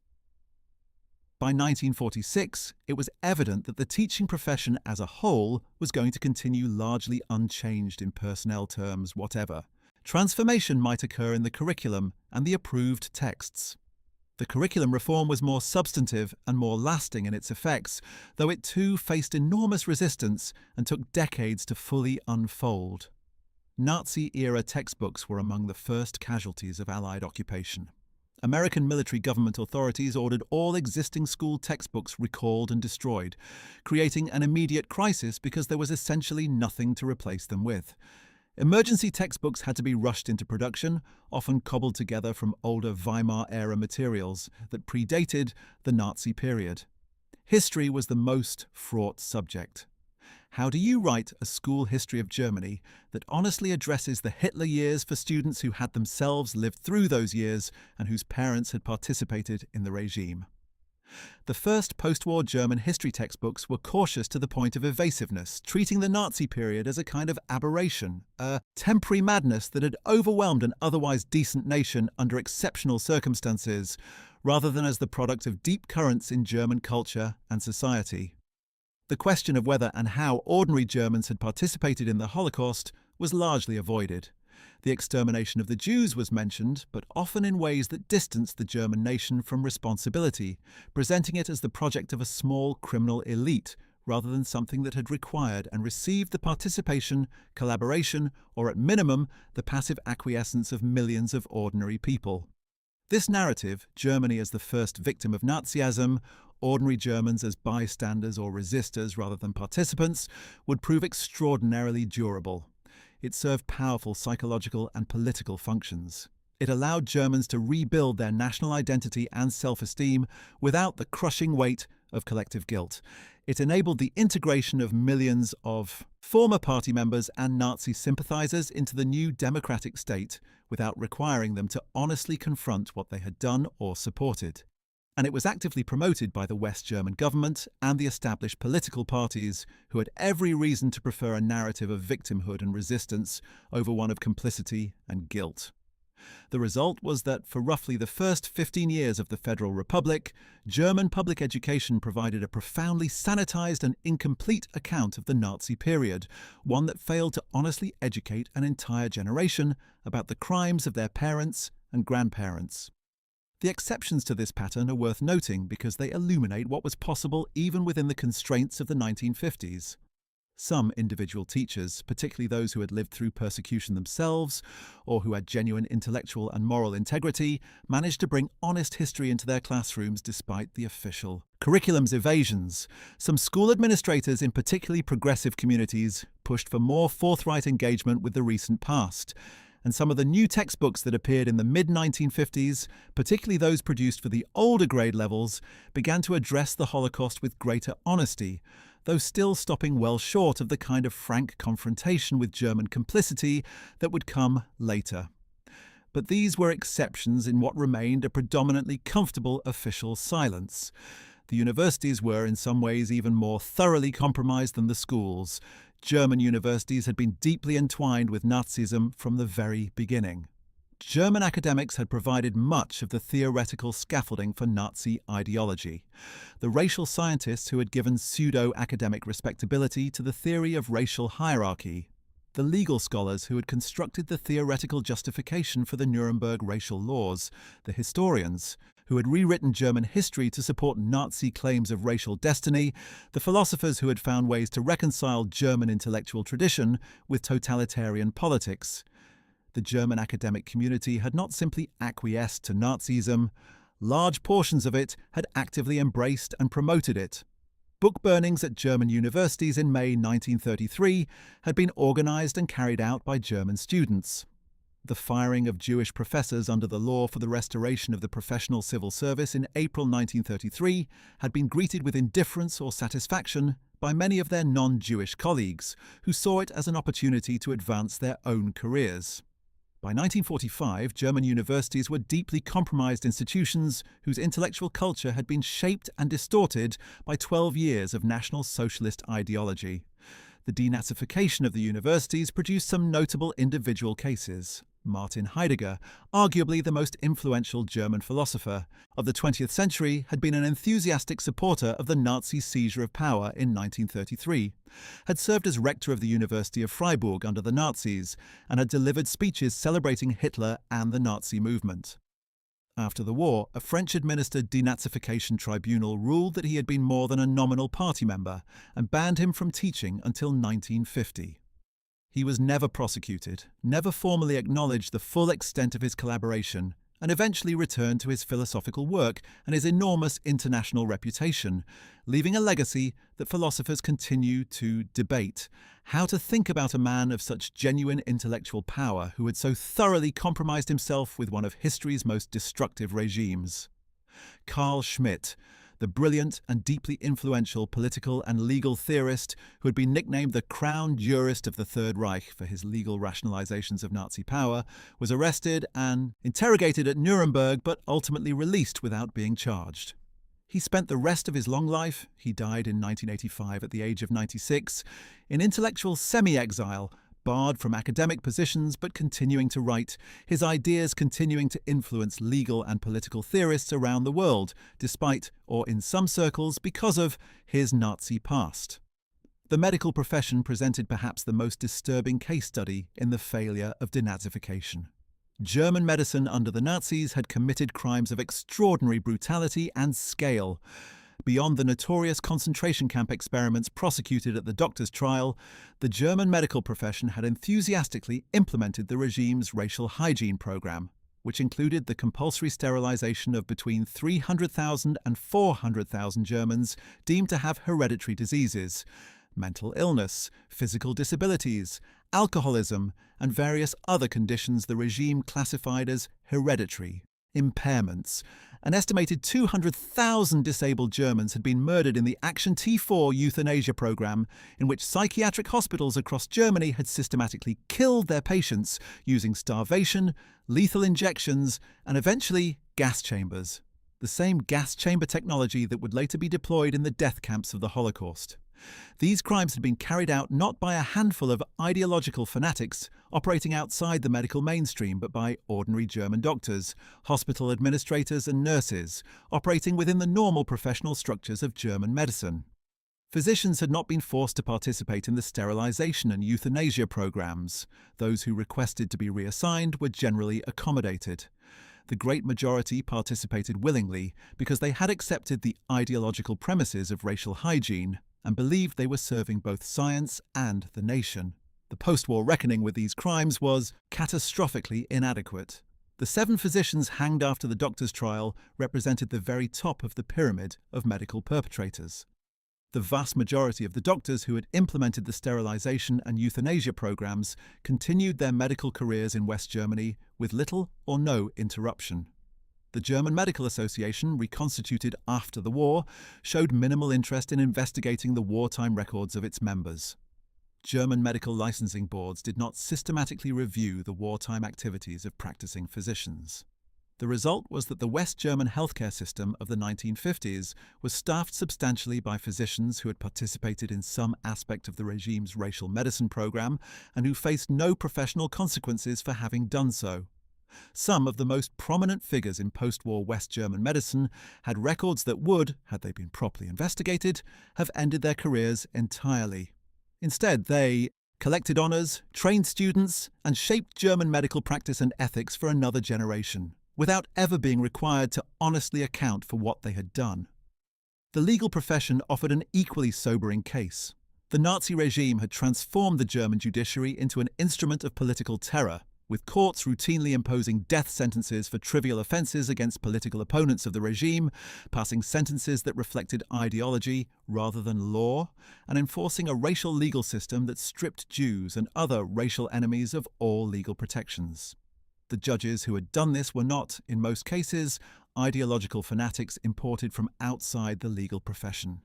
By 1946, it was evident that the teaching profession as a whole was going to continue largely unchanged in personnel terms whatever. Transformation might occur in the curriculum and the approved texts. The curriculum reform was more substantive and more lasting in its effects, though it too faced enormous resistance and took decades to fully unfold. Nazi-era textbooks were among the first casualties of Allied occupation. American military government authorities ordered all existing school textbooks recalled and destroyed, creating an immediate crisis because there was essentially nothing to replace them with. Emergency textbooks had to be rushed into production, often cobbled together from older Weimar-era materials that predated the Nazi period. History was the most fraught subject. How do you write a school history of Germany that honestly addresses the Hitler years for students who had themselves lived through those years and whose parents had participated in the regime? The first post-war German history textbooks were cautious to the point of evasiveness, treating the Nazi period as a kind of aberration, a temporary madness that had overwhelmed an otherwise decent nation under exceptional circumstances, rather than as the product of deep currents in German culture and society. The question of whether and how ordinary Germans had participated in the Holocaust was largely avoided. The extermination of the Jews was mentioned, but often in ways that distanced the German nation from responsibility, presenting it as the project of a small criminal elite rather than something that had required and received the participation, collaboration, or at minimum, the passive acquiescence of millions of ordinary people. This narrative, Germany as the first victim of Nazism, ordinary Germans as bystanders or resistors rather than participants, would prove extraordinarily durable. It served powerful psychological and political functions. It allowed Germans to rebuild their national identity and self-esteem without the crushing weight of collective guilt. It enabled the integration of millions of former party members and Nazi sympathizers into the new democratic state without requiring them to honestly confront what they had done or supported. And it was actively promoted by the West German government and the established political parties, who had every reason to prefer a narrative of victimhood and resistance over one of complicity and guilt. The result was that for roughly the first 15 years of the Federal Republic, German public education provided a profoundly sanitized and incomplete account of the Nazi period, one that failed to honestly educate an entire generation about the crimes of their parents and grandparents. The exceptions to this pattern are worth noting because they illuminate what was possible even within the constraints of the 1950s. Some individual teachers, particularly those who had lived through persecution themselves or who had genuine intellectual and moral integrity, managed to bring honest history into their classrooms despite the official curriculum's evasions. Some school administrators in particularly progressive communities pushed for more forthright engagement with the recent past. And some of the new textbooks that appeared in the mid-1950s, particularly those produced for the older grade levels, began to address the Holocaust with greater honesty, though still stopping well short of the kind of frank confrontation with German complicity that would come later. But these were exceptions in what remained a predominantly comfortable official silence. The universities were in some ways even more thoroughly compromised than the schools. German universities had been deeply entwined with Nazism from the very beginning. German academics had provided much of the theoretical scaffolding for Nazi ideology. The racial scientists who had given pseudo-academic respectability to the theory of racial hierarchy. The legal scholars who had constructed the theoretical justification for the Nuremberg racial laws. The historians who had rewritten German history to support Nazi claims of racial destiny. The philosophers who had found ways to reconcile German intellectual tradition with totalitarian politics. The German academic community had not simply acquiesced to Nazism, large portions of it had actively embraced and promoted it. Book burnings at German universities in May 1933 had been organized and carried out by German students. The firing of Jewish professors under the law for the restoration of the professional civil service in April 1933 had been greeted with indifference or satisfaction by many of their non-Jewish colleagues, who saw it as an opportunity to advance their own careers. By 1945, German universities were deeply compromised institutions whose intellectual culture had been shaped and distorted by 12 years of National Socialist ideology. The denazification of the universities produced some notable individual cases. Martin Heidegger, arguably the most influential German philosopher of the 20th century, had been an enthusiastic supporter of the Nazi seizure of power in 1933, had served as rector of the University of Freiburg under the Nazis, and had delivered speeches celebrating Hitler and the Nazi movement. After the war, a French-administered denazification tribunal ruled that he had been more than a nominal party member and banned him from teaching until 1950. He was never prosecuted, never formally acknowledged the full extent of his collaboration, and eventually returned to his philosophical work and his enormous international reputation, leaving a legacy that philosophers continue to debate: how to think about a man of such genuine intellectual power who had so thoroughly compromised himself with one of history's most destructive regimes. Carl Schmitt, the brilliant and deeply influential political and legal theorist who had been nicknamed the crown jurist of the Third Reich for his legal rationalizations of Nazi power, was arrested and interrogated at Nuremberg but ultimately released without being charged. He spent the rest of his long life, he died in 1985 at the age of 96, in intellectual semi-exile, barred from academic positions but continuing to write, his ideas continuing to influence legal and political theorists around the world, despite, or in some circles because of, his Nazi past. The medical profession presented perhaps the most disturbing case study in the failure of denazification. German medicine under the Nazis had committed crimes of extraordinary brutality and scale. Beyond the notorious concentration camp experiments prosecuted at the doctor's trial, the German medical profession had enthusiastically implemented the regime's racial hygiene program, which included the compulsory sterilization of between 300,000 and 400,000 Germans deemed to have hereditary diseases, mental illness, physical disabilities, alcoholism, and various other conditions the regime classified as hereditary impairments. An estimated 200,000 disabled Germans had been murdered in the Action T4 euthanasia program, in which psychiatric hospitals across Germany had systematically killed their patients using starvation, lethal injections, and eventually gas chambers. The same gas chamber technology that would later be deployed in the death camps of the Holocaust. These crimes had been carried out not by a handful of ideological fanatics operating outside the medical mainstream, but by ordinary German doctors, hospital administrators and nurses operating within the normal professional structures of German medicine. Physicians had not been forced to participate in the sterilization and euthanasia programs. Those who requested to be reassigned were generally accommodated. The great majority participated willingly because they had accepted the ideological premises of racial hygiene and believed they were serving both science and the nation. The post-war reckoning with these crimes was catastrophically inadequate. The 7 physicians hanged after the doctor's trial represented the very top of the pyramid of medical perpetrators. The vast majority of the doctors who had implemented the sterilization and euthanasia programs continued their medical careers in West Germany with little or no interruption. The German Medical Association, reconstituted after the war, showed minimal interest in investigating the wartime records of its members. German medical licensing boards did not systematically review the wartime activities of practicing physicians. The result was that the West German healthcare system of the 1950s was staffed substantially by physicians who had participated in some aspect of the regime's racial medicine program and who faced no professional consequences for having done so. Some of the most prominent figures in post-war West German medicine had records that would, had they been properly investigated, have ended their careers entirely. Instead, they collected honours, trained students, and shaped German medical practice and ethics for another generation, without ever being required to honestly account for what they had done. The legal profession offered an equally sobering case. The Nazi regime had transformed the German judiciary into an instrument of political terror, with courts routinely imposing death sentences for trivial offences against political opponents of the regime, passing sentences that reflected ideology rather than law, and enforcing a racial legal system that stripped Jews and other racial enemies of all legal protections. The judges who had done this were not, in most cases, ideological fanatics imported from outside the legal profession.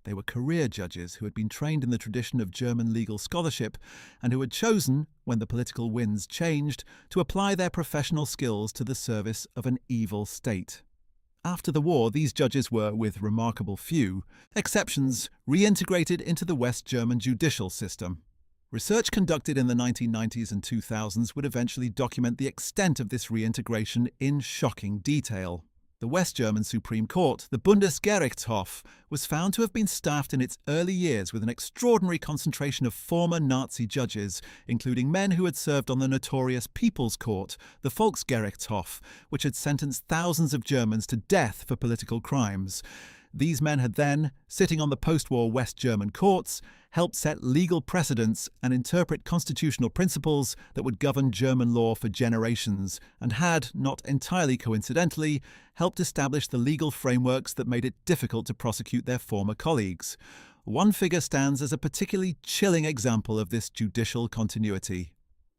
They were career judges who had been trained in the tradition of German legal scholarship and who had chosen, when the political winds changed, to apply their professional skills to the service of an evil state. After the war, these judges were, with remarkable few exceptions, reintegrated into the West German judicial system. Research conducted in the 1990s and 2000s would eventually document the extent of this reintegration in shocking detail. The West German Supreme Court, the Bundesgerichtshof, was found to have been staffed in its early years with an extraordinary concentration of former Nazi judges, including men who had served on the notorious People's Court, the Volksgerichtshof, which had sentenced thousands of Germans to death for political crimes. These men had then, sitting on the post-war West German courts, helped set legal precedents and interpret constitutional principles that would govern German law for generations, and had, not entirely coincidentally, helped establish the legal frameworks that made it difficult to prosecute their former colleagues. One figure stands as a particularly chilling example of this judicial continuity.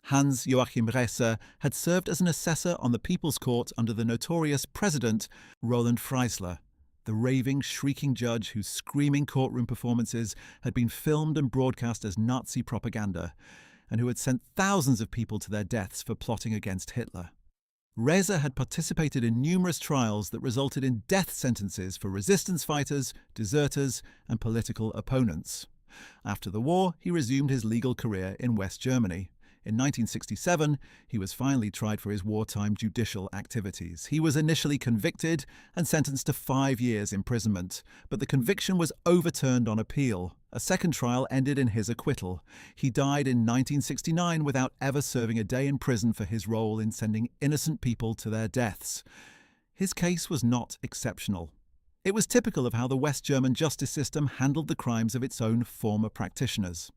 Hans Joachim Resse had served as an assessor on the People's Court under the notorious President Roland Freisler, the raving, shrieking judge whose screaming courtroom performances had been filmed and broadcast as Nazi propaganda, and who had sent thousands of people to their deaths for plotting against Hitler. Resse had participated in numerous trials that resulted in death sentences for resistance fighters, deserters, and political opponents. After the war, he resumed his legal career in West Germany. In 1967, he was finally tried for his wartime judicial activities. He was initially convicted and sentenced to 5 years imprisonment, but the conviction was overturned on appeal. A second trial ended in his acquittal. He died in 1969 without ever serving a day in prison for his role in sending innocent people to their deaths. His case was not exceptional. It was typical of how the West German justice system handled the crimes of its own former practitioners.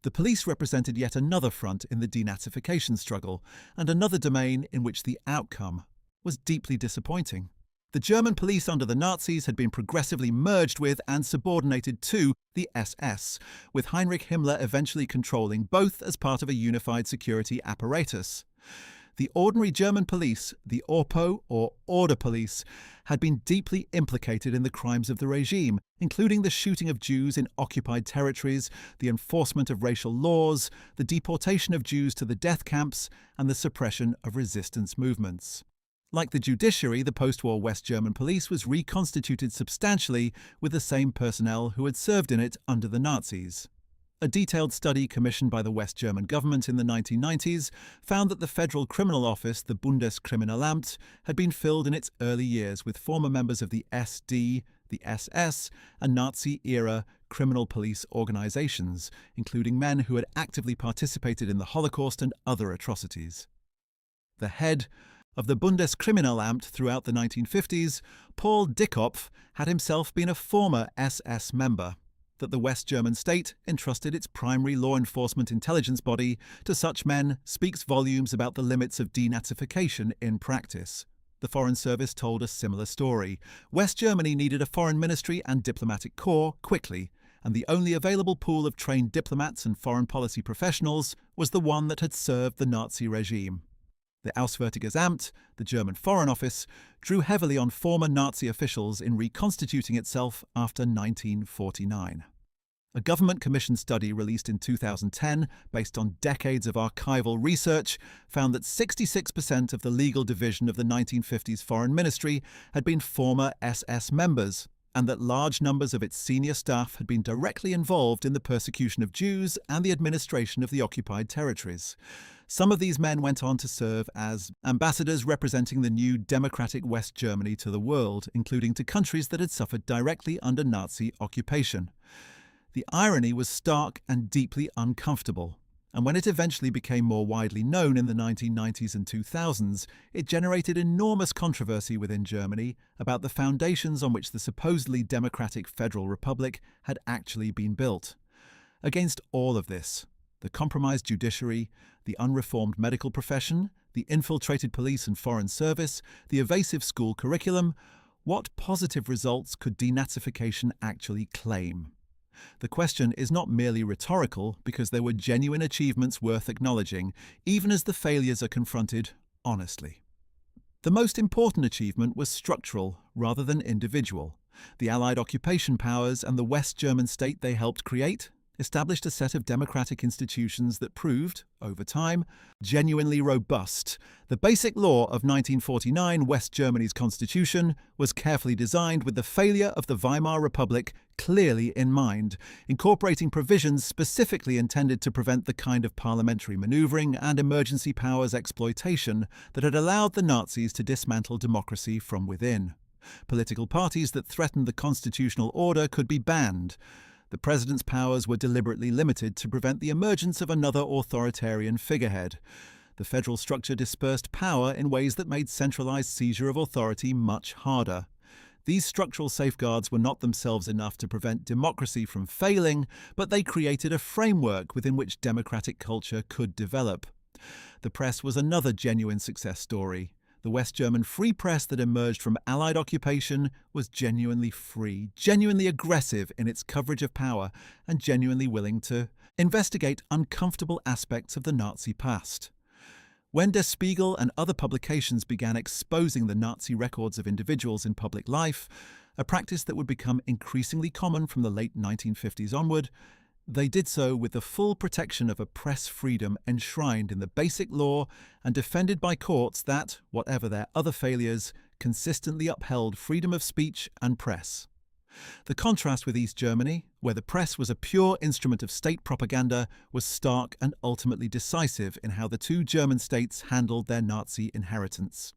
The police represented yet another front in the denazification struggle, and another domain in which the outcome was deeply disappointing. The German police under the Nazis had been progressively merged with and subordinated to the SS, with Heinrich Himmler eventually controlling both as part of a unified security apparatus. The ordinary German police, the Orpo or Order Police, had been deeply implicated in the crimes of the regime, including the shooting of Jews in occupied territories, the enforcement of racial laws, the deportation of Jews to the death camps, and the suppression of resistance movements. Like the judiciary, the post-war West German police was reconstituted substantially with the same personnel who had served in it under the Nazis. A detailed study commissioned by the West German government in the 1990s found that the Federal Criminal Office, the Bundeskriminalamt, had been filled in its early years with former members of the SD, the SS, and Nazi-era criminal police organizations, including men who had actively participated in the Holocaust and other atrocities. The head of the Bundeskriminalamt throughout the 1950s, Paul Dickopf, had himself been a former SS member. That the West German state entrusted its primary law enforcement intelligence body to such men speaks volumes about the limits of denazification in practice. The Foreign Service told a similar story. West Germany needed a foreign ministry and diplomatic corps quickly, and the only available pool of trained diplomats and foreign policy professionals was the one that had served the Nazi regime. The Auswärtiges Amt, the German Foreign Office, drew heavily on former Nazi officials in reconstituting itself after 1949. A government-commissioned study released in 2010, based on decades of archival research, found that 66% of the legal division of the 1950s Foreign Ministry had been former SS members, and that large numbers of its senior staff had been directly involved in the persecution of Jews and the administration of the occupied territories. Some of these men went on to serve as ambassadors representing the new democratic West Germany to the world, including to countries that had suffered directly under Nazi occupation. The irony was stark and deeply uncomfortable, and when it eventually became more widely known in the 1990s and 2000s, it generated enormous controversy within Germany about the foundations on which the supposedly democratic Federal Republic had actually been built. Against all of this, the compromised judiciary, the unreformed medical profession, the infiltrated police and foreign service, the evasive school curriculum, what positive results could denazification actually claim? The question is not merely rhetorical because there were genuine achievements worth acknowledging, even as the failures are confronted honestly. The most important achievement was structural rather than individual. The Allied occupation powers and the West German state they helped create established a set of democratic institutions that proved, over time, genuinely robust. The Basic Law of 1949, West Germany's constitution, was carefully designed with the failure of the Weimar Republic clearly in mind, incorporating provisions specifically intended to prevent the kind of parliamentary maneuvering and emergency powers exploitation that had allowed the Nazis to dismantle democracy from within. Political parties that threatened the constitutional order could be banned. The president's powers were deliberately limited to prevent the emergence of another authoritarian figurehead. The federal structure dispersed power in ways that made centralized seizure of authority much harder. These structural safeguards were not themselves enough to prevent democracy from failing, but they created a framework within which democratic culture could develop. The press was another genuine success story. The West German free press that emerged from Allied occupation was genuinely free, genuinely aggressive in its coverage of power, and genuinely willing to investigate uncomfortable aspects of the Nazi past. When Der Spiegel and other publications began exposing the Nazi records of individuals in public life, a practice that would become increasingly common from the late 1950s onward, they did so with the full protection of a press freedom enshrined in the Basic Law and defended by courts that, whatever their other failures, consistently upheld freedom of speech and press. The contrast with East Germany, where the press was a pure instrument of state propaganda, was stark and ultimately decisive in how the two German states handled their Nazi inheritance.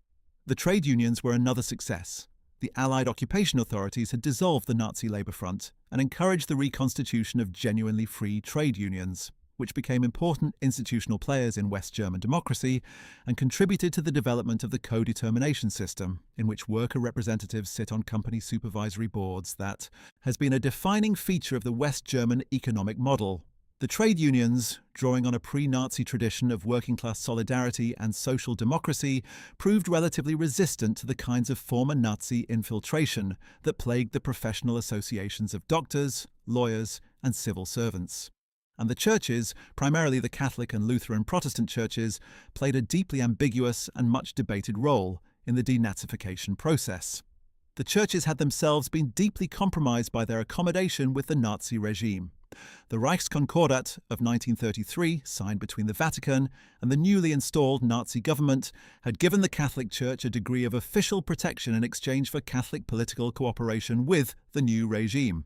The trade unions were another success. The Allied occupation authorities had dissolved the Nazi Labour Front and encouraged the reconstitution of genuinely free trade unions, which became important institutional players in West German democracy and contributed to the development of the co-determination system, in which worker representatives sit on company supervisory boards that has been a defining feature of the West German economic model. The trade unions, drawing on a pre-Nazi tradition of working-class solidarity and social democracy, proved relatively resistant to the kinds of former Nazi infiltration that plagued the professional associations of doctors, lawyers, and civil servants. And the churches, primarily the Catholic and Lutheran Protestant churches, played a deeply ambiguous and much debated role in the denazification process. The churches had themselves been deeply compromised by their accommodation with the Nazi regime. The Reichskonkordat of 1933, signed between the Vatican and the newly installed Nazi government, had given the Catholic Church a degree of official protection in exchange for Catholic political cooperation with the new regime.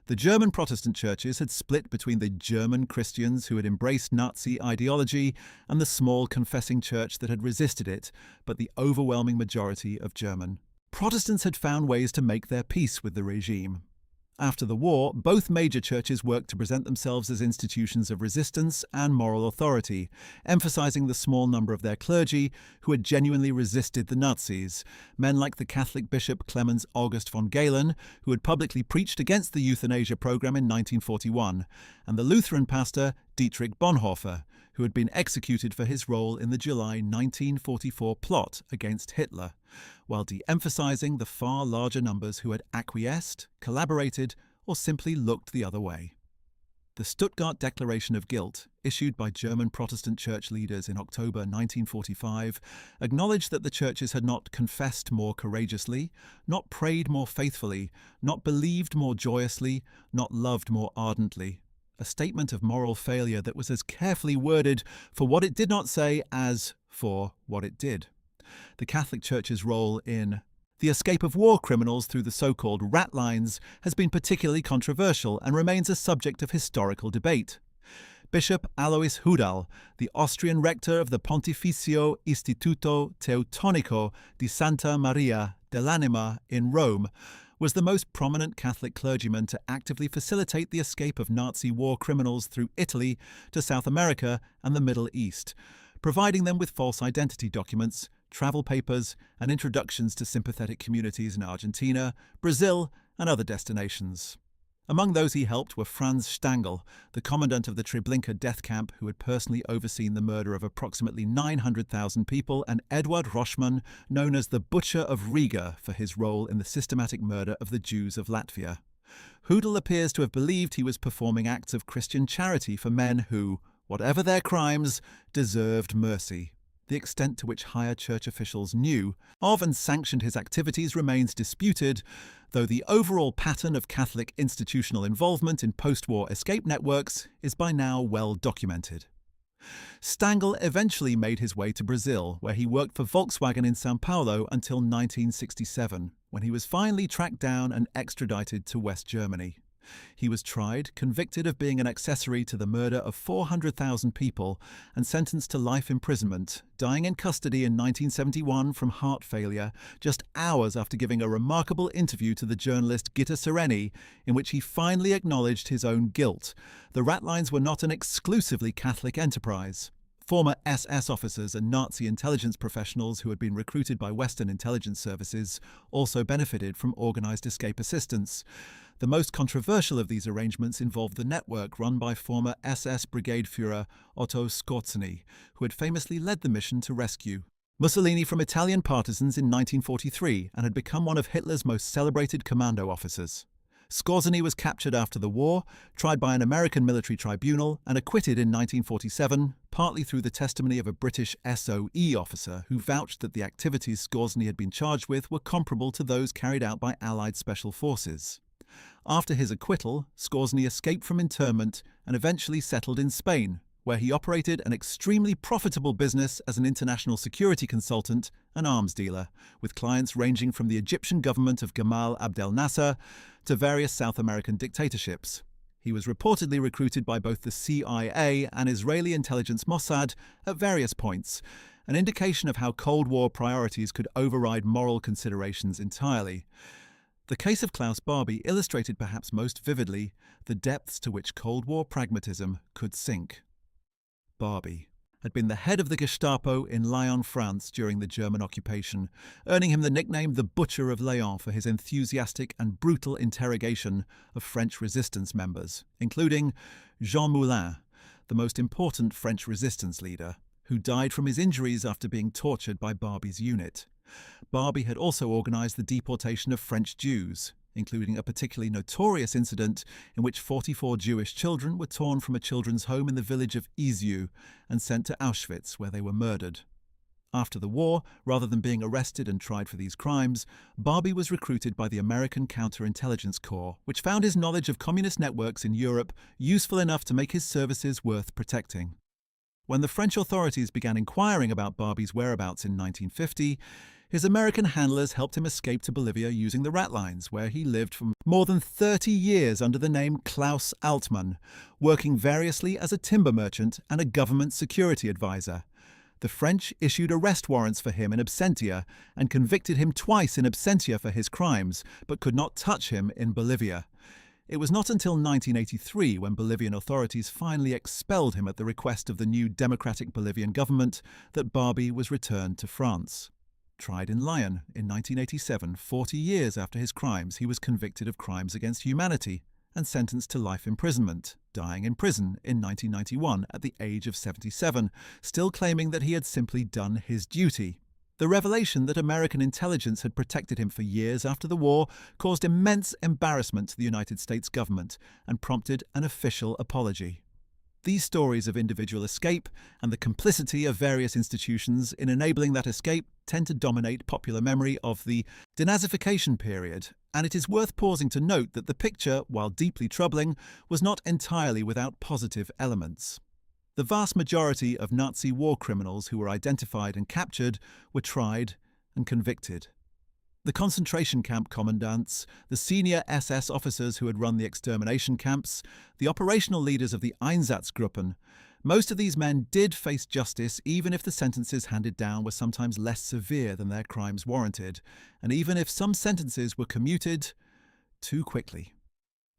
The German Protestant churches had split between the German Christians who had embraced Nazi ideology and the small confessing church that had resisted it, but the overwhelming majority of German Protestants had found ways to make their peace with the regime. After the war, both major churches worked to present themselves as institutions of resistance and moral authority, emphasizing the small number of their clergy who had genuinely resisted the Nazis, men like the Catholic Bishop Clemens August von Galen, who had publicly preached against the euthanasia program in 1941, and the Lutheran pastor Dietrich Bonhoeffer, who had been executed for his role in the July 1944 plot against Hitler, while de-emphasizing the far larger numbers who had acquiesced, collaborated, or simply looked the other way. The Stuttgart Declaration of Guilt, issued by German Protestant church leaders in October 1945, acknowledged that the churches had not confessed more courageously, not prayed more faithfully, not believed more joyously, not loved more ardently. A statement of moral failure that was as carefully worded for what it did not say as for what it did. The Catholic Church's role in the escape of war criminals through the so-called rat lines has been particularly controversial and remains a subject of historical debate. Bishop Alois Hudal, the Austrian rector of the Pontificio Istituto Teutonico di Santa Maria dell'Anima in Rome, was the most prominent Catholic clergyman to actively facilitate the escape of Nazi war criminals through Italy to South America and the Middle East, providing them with false identity documents, travel papers, and introductions to sympathetic communities in Argentina, Brazil, and other destinations. Among those he helped were Franz Stangl, the commandant of the Treblinka death camp who had personally overseen the murder of approximately 900,000 people, and Eduard Roschmann, known as the Butcher of Riga for his role in the systematic murder of the Jews of Latvia. Hudal appears to have believed he was performing acts of Christian charity for men who, whatever their crimes, deserved mercy. The extent to which higher church officials knew of and sanctioned his activities remains disputed, though the overall pattern of Catholic institutional involvement in post-war escape networks is by now well documented. Stangl eventually made his way to Brazil, where he worked for Volkswagen in São Paulo until 1967, when he was finally tracked down and extradited to West Germany. He was tried, convicted of being an accessory to the murder of 400,000 people, and sentenced to life imprisonment, dying in custody in 1971 from heart failure, just hours after giving a remarkable interview to the journalist Gitta Sereni, in which he finally acknowledged his own guilt. The rat lines were not an exclusively Catholic enterprise. Former SS officers and Nazi intelligence professionals who had been recruited by Western intelligence services also benefited from organized escape assistance. The most controversial of these arrangements involved the network run by former SS Brigade Führer Otto Skorzeny, who had famously led the mission to rescue Mussolini from Italian partisans in 1943 and had become one of Hitler's most celebrated commando officers. Skorzeny was captured after the war, tried by an American military tribunal, and acquitted in 1947, partly through the testimony of a British SOE officer who vouched that the activities Skorzeny had been charged with were comparable to those carried out by Allied special forces. After his acquittal, Skorzeny escaped from internment and eventually settled in Spain, where he operated an extremely profitable business as an international security consultant an arms dealer, with clients ranging from the Egyptian government of Gamal Abdel Nasser to various South American dictatorships. He was reportedly recruited by both the CIA and Israeli intelligence Mossad at various points, an indication of how Cold War priorities could override moral considerations entirely. The case of Klaus Barbie illustrated perhaps most vividly the depths to which Cold War pragmatism could sink. Barbie had been the head of the Gestapo in Lyon, France during the German occupation, earning him the nickname the Butcher of Lyon for his enthusiastic and brutal interrogation of French resistance members, including Jean Moulin, the most important French resistance leader, who died from his injuries after being tortured by Barbie's unit. Barbie had also organised the deportation of French Jews, including a particularly notorious incident in which 44 Jewish children were torn from a children's home in the village of Izieu and sent to Auschwitz, where they were murdered. After the war, rather than being arrested and tried for these crimes, Barbie was recruited by the American Counterintelligence Corps, which found his knowledge of communist networks in Europe useful enough to make his services worth protecting. When the French authorities began inquiring about Barbie's whereabouts in 1950, his American handlers helped him escape to Bolivia using the ratlines, where he lived for more than 30 years under the name Klaus Altmann, working variously as a timber merchant and a government security advisor. The French issued arrest warrants for him in absentia and convicted him twice in absentia for his crimes, but could not touch him in Bolivia. It was not until 1983 when Bolivian authorities finally expelled him at the request of the new democratic Bolivian government that Barbie was returned to France. Tried in Lyon in 1987, 40 years after his crimes, he was convicted of crimes against humanity and sentenced to life imprisonment, dying in prison in 1991 at the age of 77, still claiming that he had simply done his duty. The revelation that American intelligence had protected him for years after the war caused immense embarrassment to the United States government and prompted an official apology. These stories of individual escape and the complicity of various institutions in enabling that escape tend to dominate popular memory of the Denazification period, and it is worth pausing to note that the picture, while deeply troubling, was not entirely without positive elements. The vast majority of Nazi war criminals who were identified and captured were tried and convicted. The concentration camp commandants, the senior SS officers who had run the extermination camps, the operational leaders of the Einsatzgruppen, most of these men did face justice even if the sentences handed down were sometimes less severe than their crimes warranted, and even if some sentences were commuted too quickly.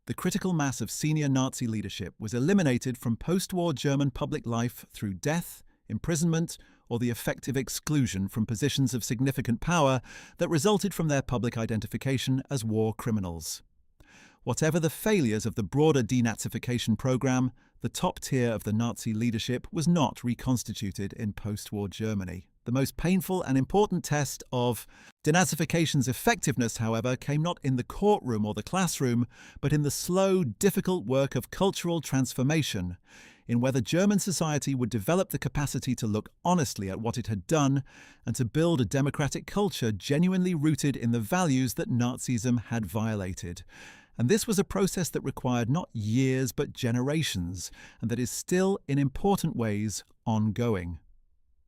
The critical mass of senior Nazi leadership was eliminated from post-war German public life through death, imprisonment, or the effective exclusion from positions of significant power that resulted from their public identification as war criminals. Whatever the failures of the broader denazification program, the top tier of the Nazi leadership was not reconstituted in post-war Germany. The most painful and important test of denazification's effectiveness, however, came not in the courtroom or the classroom, but in the slow, difficult work of cultural transformation, in whether German society would develop the capacity to look honestly at what it had done and to build a democratic culture genuinely rooted in the values that Nazism had violated. And this was a process that required not years but generations, and that is still, in important ways, ongoing.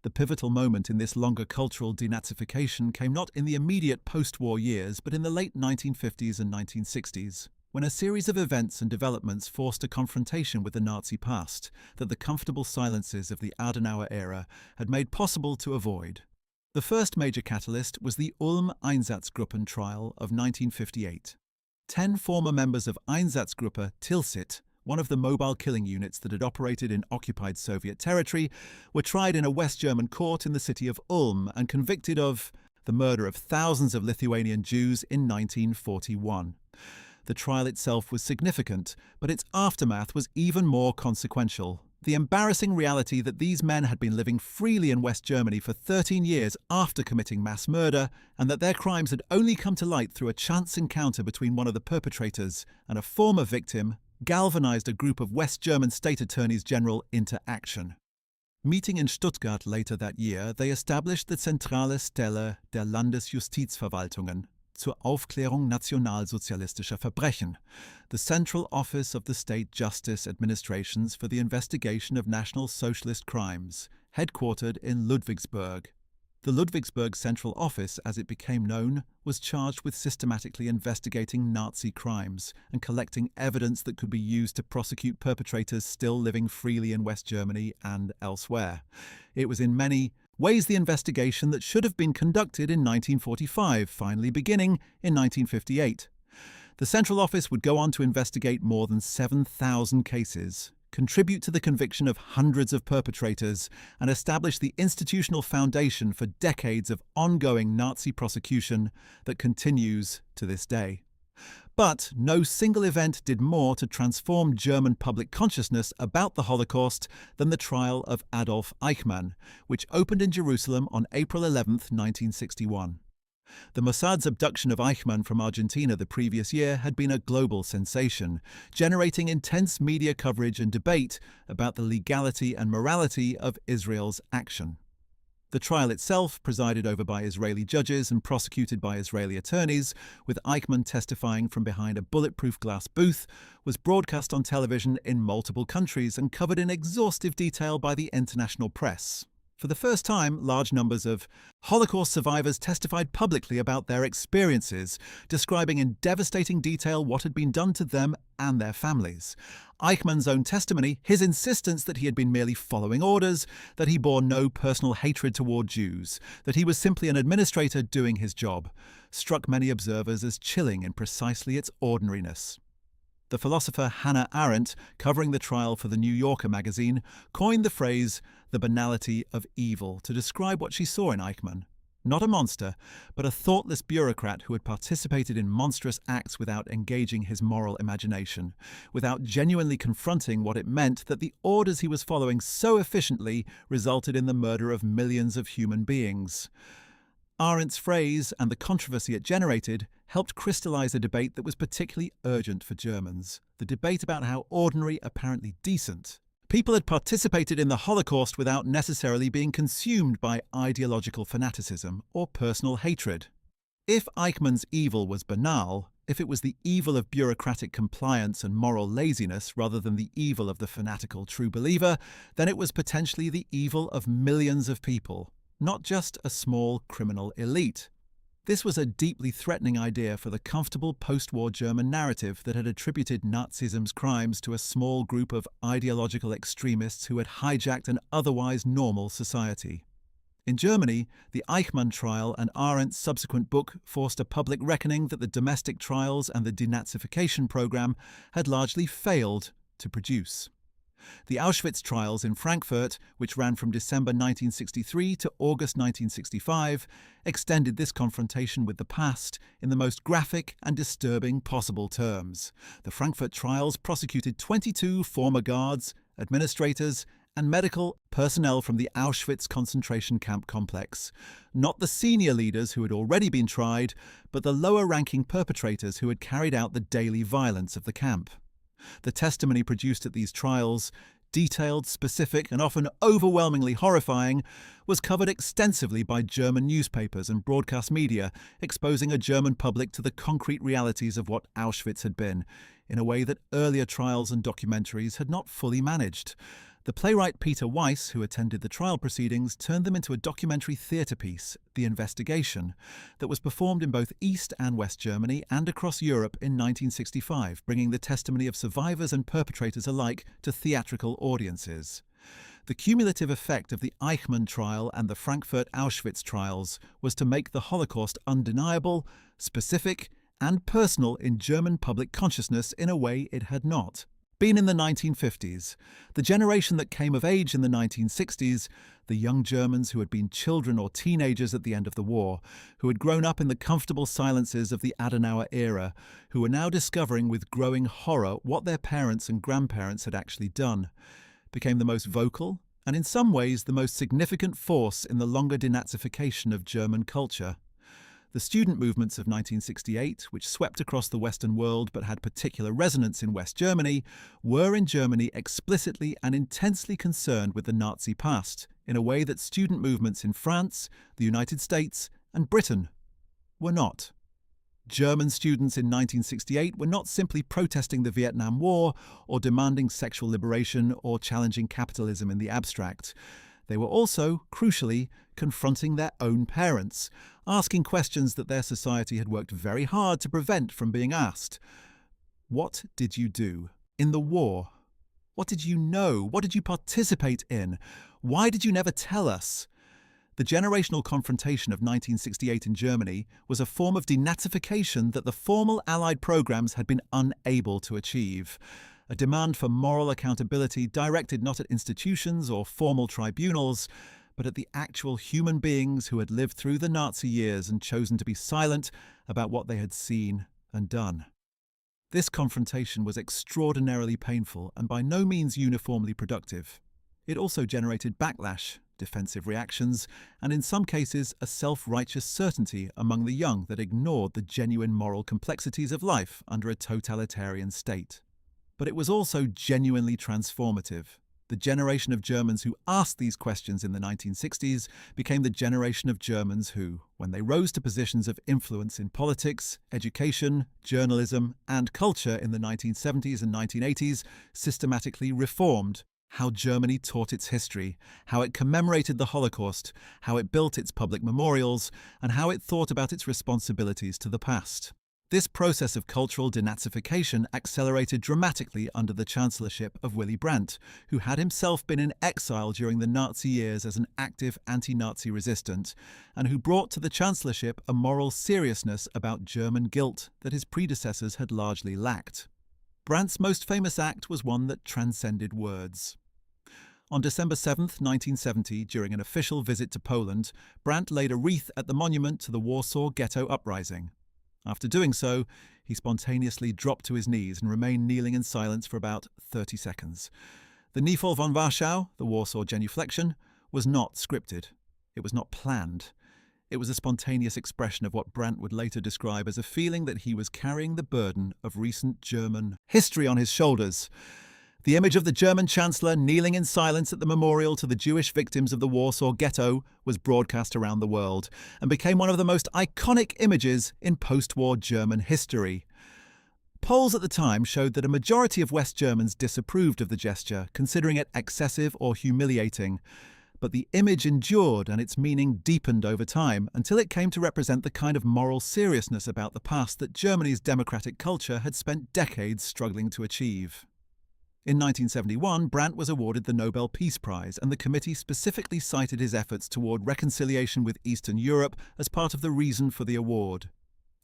The pivotal moment in this longer cultural denazification came not in the immediate post-war years, but in the late 1950s and 1960s, when a series of events and developments forced a confrontation with the Nazi past that the comfortable silences of the Adenauer era had made possible to avoid. The first major catalyst was the Ulm Einsatzgruppen trial of 1958. 10 former members of Einsatzgruppe Tilsit, one of the mobile killing units that had operated in occupied Soviet territory, were tried in a West German court in the city of Ulm and convicted of the murder of thousands of Lithuanian Jews in 1941. The trial itself was significant, but its aftermath was even more consequential. The embarrassing reality that these men had been living freely in West Germany for 13 years after committing mass murder, and that their crimes had only come to light through a chance encounter between one of the perpetrators and a former victim, galvanized a group of West German state attorneys general into action. Meeting in Stuttgart later that year, they established the Zentrale Stelle der Landesjustizverwaltungen zur Aufklärung nationalsozialistischer Verbrechen, the Central Office of the State Justice Administrations for the Investigation of National Socialist Crimes, headquartered in Ludwigsburg. The Ludwigsburg Central Office, as it became known, was charged with systematically investigating Nazi crimes and collecting evidence that could be used to prosecute perpetrators still living freely in West Germany and elsewhere. It was in many ways the investigation that should have been conducted in 1945, finally beginning in 1958. The Central Office would go on to investigate more than 7,000 cases, contribute to the conviction of hundreds of perpetrators, and establish the institutional foundation for decades of ongoing Nazi prosecution that continues to this day. But no single event did more to transform German public consciousness about the Holocaust than the trial of Adolf Eichmann, which opened in Jerusalem on April 11, 1961. The Mossad's abduction of Eichmann from Argentina the previous year had been a global sensation, generating intense media coverage and debate about the legality and morality of Israel's action. The trial itself, presided over by Israeli judges and prosecuted by Israeli attorneys, with Eichmann testifying from behind a bulletproof glass booth, was broadcast on television in multiple countries and covered in exhaustive detail by the international press. For the first time, large numbers of Holocaust survivors testified publicly about their experiences, describing in devastating detail what had been done to them and their families. Eichmann's own testimony, his insistence that he had been merely following orders, that he bore no personal hatred toward Jews, that he was simply an administrator doing his job, struck many observers as chilling in precisely its ordinariness. The philosopher Hannah Arendt, covering the trial for the New Yorker magazine, coined the phrase "the banality of evil" to describe what she saw in Eichmann. Not a monster, but a thoughtless bureaucrat who had participated in monstrous acts without engaging his moral imagination, without genuinely confronting what it meant that the orders he was following so efficiently resulted in the murder of millions of human beings. Arendt's phrase and the controversy it generated helped crystallize a debate that was particularly urgent for Germans, the debate about how ordinary, apparently decent, people had participated in the Holocaust without necessarily being consumed by ideological fanaticism or personal hatred. If Eichmann's evil was banal, if it was the evil of bureaucratic compliance and moral laziness rather than the evil of the fanatical true believer, then it was potentially the evil of millions of people, not just a small criminal elite. This was a deeply threatening idea for the comfortable post-war German narrative that had attributed Nazism's crimes to a small group of ideological extremists who had hijacked an otherwise normal society. In Germany, the Eichmann trial and Arendt's subsequent book forced a public reckoning that the domestic trials and the Denazification program had largely failed to produce. The Auschwitz trials in Frankfurt, which ran from December 1963 to August 1965, extended this confrontation with the past in the most graphic and disturbing possible terms. The Frankfurt trials prosecuted 22 former guards, administrators, and medical personnel from the Auschwitz concentration camp complex. Not the senior leaders who had already been tried, but the lower-ranking perpetrators who had carried out the daily violence of the camp. The testimony produced at these trials, detailed, specific, and often overwhelmingly horrifying, was covered extensively by German newspapers and broadcast media, exposing a German public to the concrete realities of what Auschwitz had been, in a way that earlier trials and documentaries had not fully managed. The playwright Peter Weiss, who attended the trial proceedings, turned them into a documentary theatre piece, The Investigation, that was performed in both East and West Germany and across Europe in 1965, bringing the testimony of survivors and perpetrators alike to theatrical audiences. The cumulative effect of the Eichmann trial and the Frankfurt Auschwitz trials was to make the Holocaust undeniable, specific, and personal in German public consciousness in a way it had not been in the 1950s, the generation that came of age in the 1960s, the young Germans who had been children or teenagers at the end of the war, who had grown up in the comfortable silences of the Adenauer era, who were now discovering with growing horror what their parents and grandparents had actually done, became the most vocal and in some ways the most significant force in the longer denazification of German culture. The student movements of 1968, which swept across the Western world but had particular resonance in West Germany, were in Germany explicitly and intensely concerned with the Nazi past, in a way that student movements in France, the United States, and Britain were not. German students in 1968 were not simply protesting the Vietnam War or demanding sexual liberation or challenging capitalism in the abstract. They were also, crucially, confronting their own parents, asking questions that their society had worked very hard to prevent from being asked. What did you do in the war? What did you know? What did you participate in? Why did you never tell us? The generational confrontation of 1968 in Germany was a form of denazification that the formal Allied programs had been unable to achieve. A demand for moral accountability directed not at institutions or formal tribunals, but at the actual human beings who had lived through the Nazi years and chosen to be silent about what they had seen and done. This confrontation was extraordinarily painful and by no means uniformly productive. It also generated backlash, defensive reactions, and in some cases a self-righteous certainty among the young that ignored the genuine moral complexities of life under a totalitarian state. But it was also genuinely transformative. The generation of Germans who asked these questions in the 1960s became the generation of Germans who, when they rose to positions of influence in politics, education, journalism, and culture in the 1970s and 1980s, systematically reformed how Germany taught its history, how it commemorated the Holocaust, how it built its public memorials, and how it thought about its responsibilities to the past. This process of cultural denazification accelerated dramatically under the chancellorship of Willy Brandt, who had himself been in exile during the Nazi years as an active anti-Nazi resistant, and who brought to the chancellorship a moral seriousness about German guilt that his predecessors had largely lacked. Brandt's most famous act was one that transcended words. On December 7, 1970, during an official visit to Poland, Brandt laid a wreath at the monument to the Warsaw Ghetto Uprising. After doing so, he spontaneously dropped to his knees and remained kneeling in silence for about 30 seconds. The Kniefall von Warschau, the Warsaw genuflection, was not scripted. It was not planned. It was a spontaneous expression of what Brandt would later describe as a feeling that he was carrying the burden of recent German history on his shoulders. The image of the German Chancellor kneeling in silence at the memorial to the Jewish victims of the Warsaw Ghetto was broadcast around the world and became one of the most iconic images in post-war German history. Polls at the time showed that a majority of West Germans disapproved of the gesture, considering it excessive or humiliating. But the image endured and its meaning deepened over time until it came to represent the kind of moral seriousness about the past that Germany's democratic culture had spent decades struggling to achieve. In 1971, Brandt was awarded the Nobel Peace Prize, and the committee specifically cited his efforts toward reconciliation with Eastern Europe as part of the reason for the award.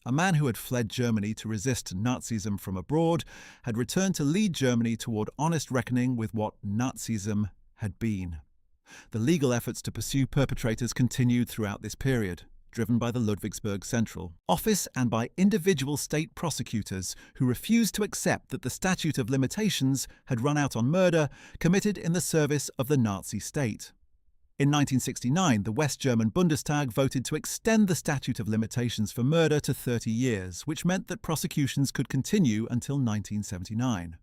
A man who had fled Germany to resist Nazism from abroad had returned to lead Germany toward honest reckoning with what Nazism had been. The legal efforts to pursue perpetrators continued throughout this period, driven by the Ludwigsburg Central Office and by individual state prosecutors who refused to accept that the statute of limitations had run out on murder committed in the service of the Nazi state. In 1969, the West German Bundestag voted to extend the statute of limitations for murder to 30 years, which meant that prosecutions could continue until 1979.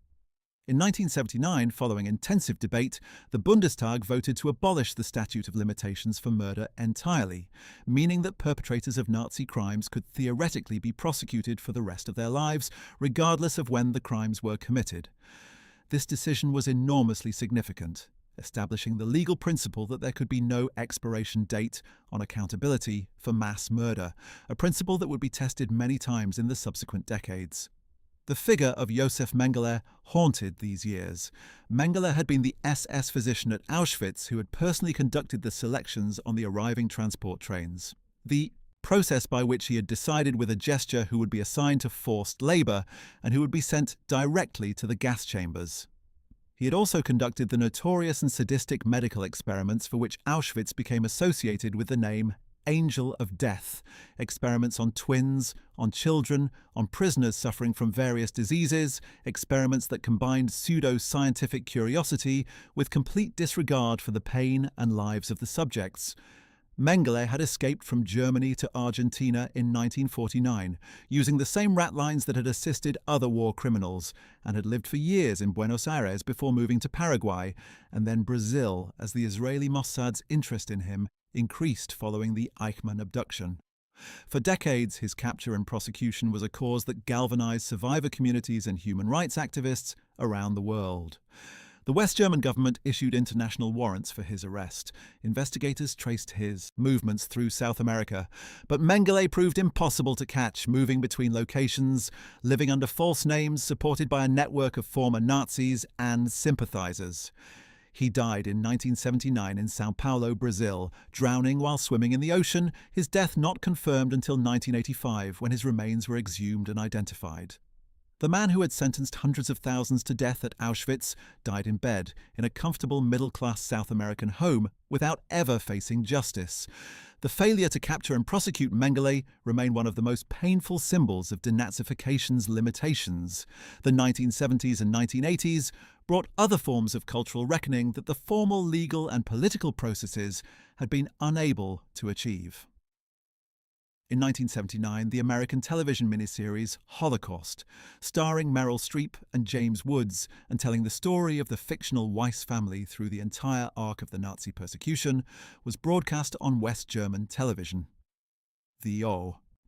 In 1979, following intensive debate, the Bundestag voted to abolish the statute of limitations for murder entirely, meaning that perpetrators of Nazi crimes could theoretically be prosecuted for the rest of their lives, regardless of when the crimes were committed. This decision was enormously significant, establishing the legal principle that there could be no expiration date on accountability for mass murder, a principle that would be tested many times in the subsequent decades. The figure of Josef Mengele haunted these years. Mengele had been the SS physician at Auschwitz who had personally conducted the selections on the arriving transport trains. The process by which he had decided with a gesture who would be assigned to forced labour and who would be sent directly to the gas chambers. He had also conducted the notorious and sadistic medical experiments for which Auschwitz became associated with the name Angel of Death, experiments on twins, on children, on prisoners suffering from various diseases, experiments that combined pseudo-scientific curiosity with complete disregard for the pain and lives of the subjects. Mengele had escaped from Germany to Argentina in 1949, using the same rat lines that had assisted other war criminals, and had lived for years in Buenos Aires before moving to Paraguay, and then Brazil, as the Israeli Mossad's interest in him increased following the Eichmann abduction. For decades, his capture and prosecution was a cause that galvanized survivor communities and human rights activists around the world. The West German government issued international warrants for his arrest. Investigators traced his movements through South America, but Mengele proved impossible to catch, moving between locations, living under false names, supported by a network of former Nazis and sympathizers. He died in 1979 in São Paulo, Brazil, drowning while swimming in the ocean, his death not confirmed until 1985, when his remains were exhumed and identified. The man who had sentenced hundreds of thousands to death at Auschwitz died in bed, in a comfortable middle-class South American home, without ever facing justice. The failure to capture and prosecute Mengele remained one of the most painful symbols of denazification's limitations. The 1970s and 1980s brought other forms of cultural reckoning that the formal legal and political processes had been unable to achieve. In 1979, the American television miniseries Holocaust, starring Meryl Streep and James Woods and telling the story of the fictional Weiss family through the entire arc of the Nazi persecution, was broadcast on West German television. The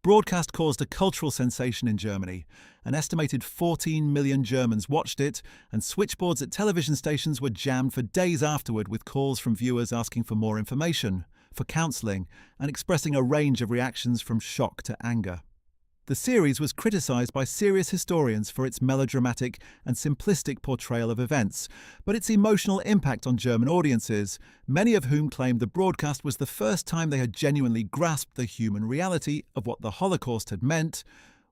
broadcast caused a cultural sensation in Germany. An estimated 14 million Germans watched it, and switchboards at television stations were jammed for days afterward with calls from viewers asking for more information, for counselling, and expressing a range of reactions from shock to anger. The series was criticised by serious historians for its melodramatic and simplistic portrayal of events, but its emotional impact on German audiences, many of whom claimed the broadcast was the first time they had genuinely grasped the human reality of what the Holocaust had meant,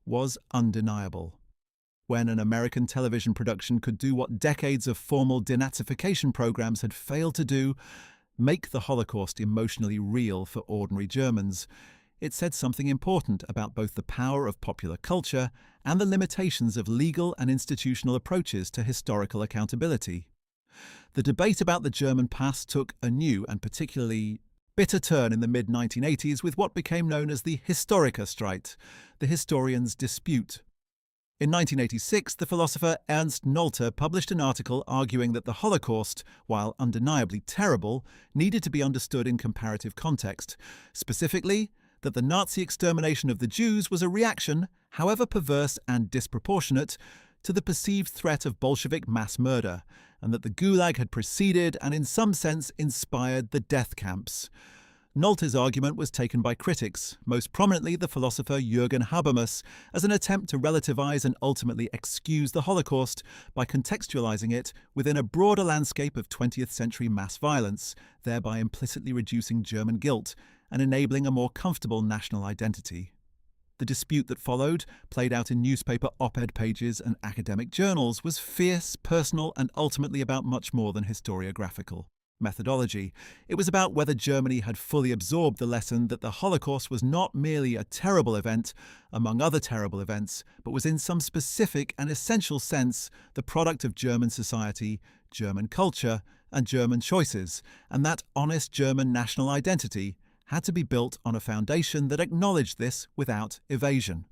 was undeniable. When an American television production could do what decades of formal denazification programs had failed to do, make the Holocaust emotionally real for ordinary Germans, it said something important about both the power of popular culture and the limitations of legal and institutional approaches to historical accountability. The debate about the German past took a new and particularly bitter turn in the mid-1980s with what became known as the Historikerstreit, the historians' dispute. In 1986, the philosopher Ernst Nolte published an article arguing that the Holocaust, while undeniably terrible, needed to be understood in comparative context. Specifically, that the Nazi extermination of the Jews was a reaction, however perverse and disproportionate, to the perceived threat of Bolshevik mass murder, and that the Gulag had preceded and in some sense inspired the death camps. Nolte's argument was taken by critics, most prominently the philosopher Jürgen Habermas, as an attempt to relativize and ultimately excuse the Holocaust by contextualizing it within a broader landscape of 20th century mass violence, thereby implicitly reducing German guilt and enabling a more comfortable national identity. The dispute that followed, played out in newspaper op-ed pages and academic journals, was fierce, personal, and ultimately about much more than historiographical methodology. It was about whether Germany had fully absorbed the lesson that the Holocaust was not merely a terrible event among other terrible events, but was in some specific and essential sense the product of German society, German culture, and German choices, and that honest German national identity had to be built on a foundation that acknowledged this without evasion.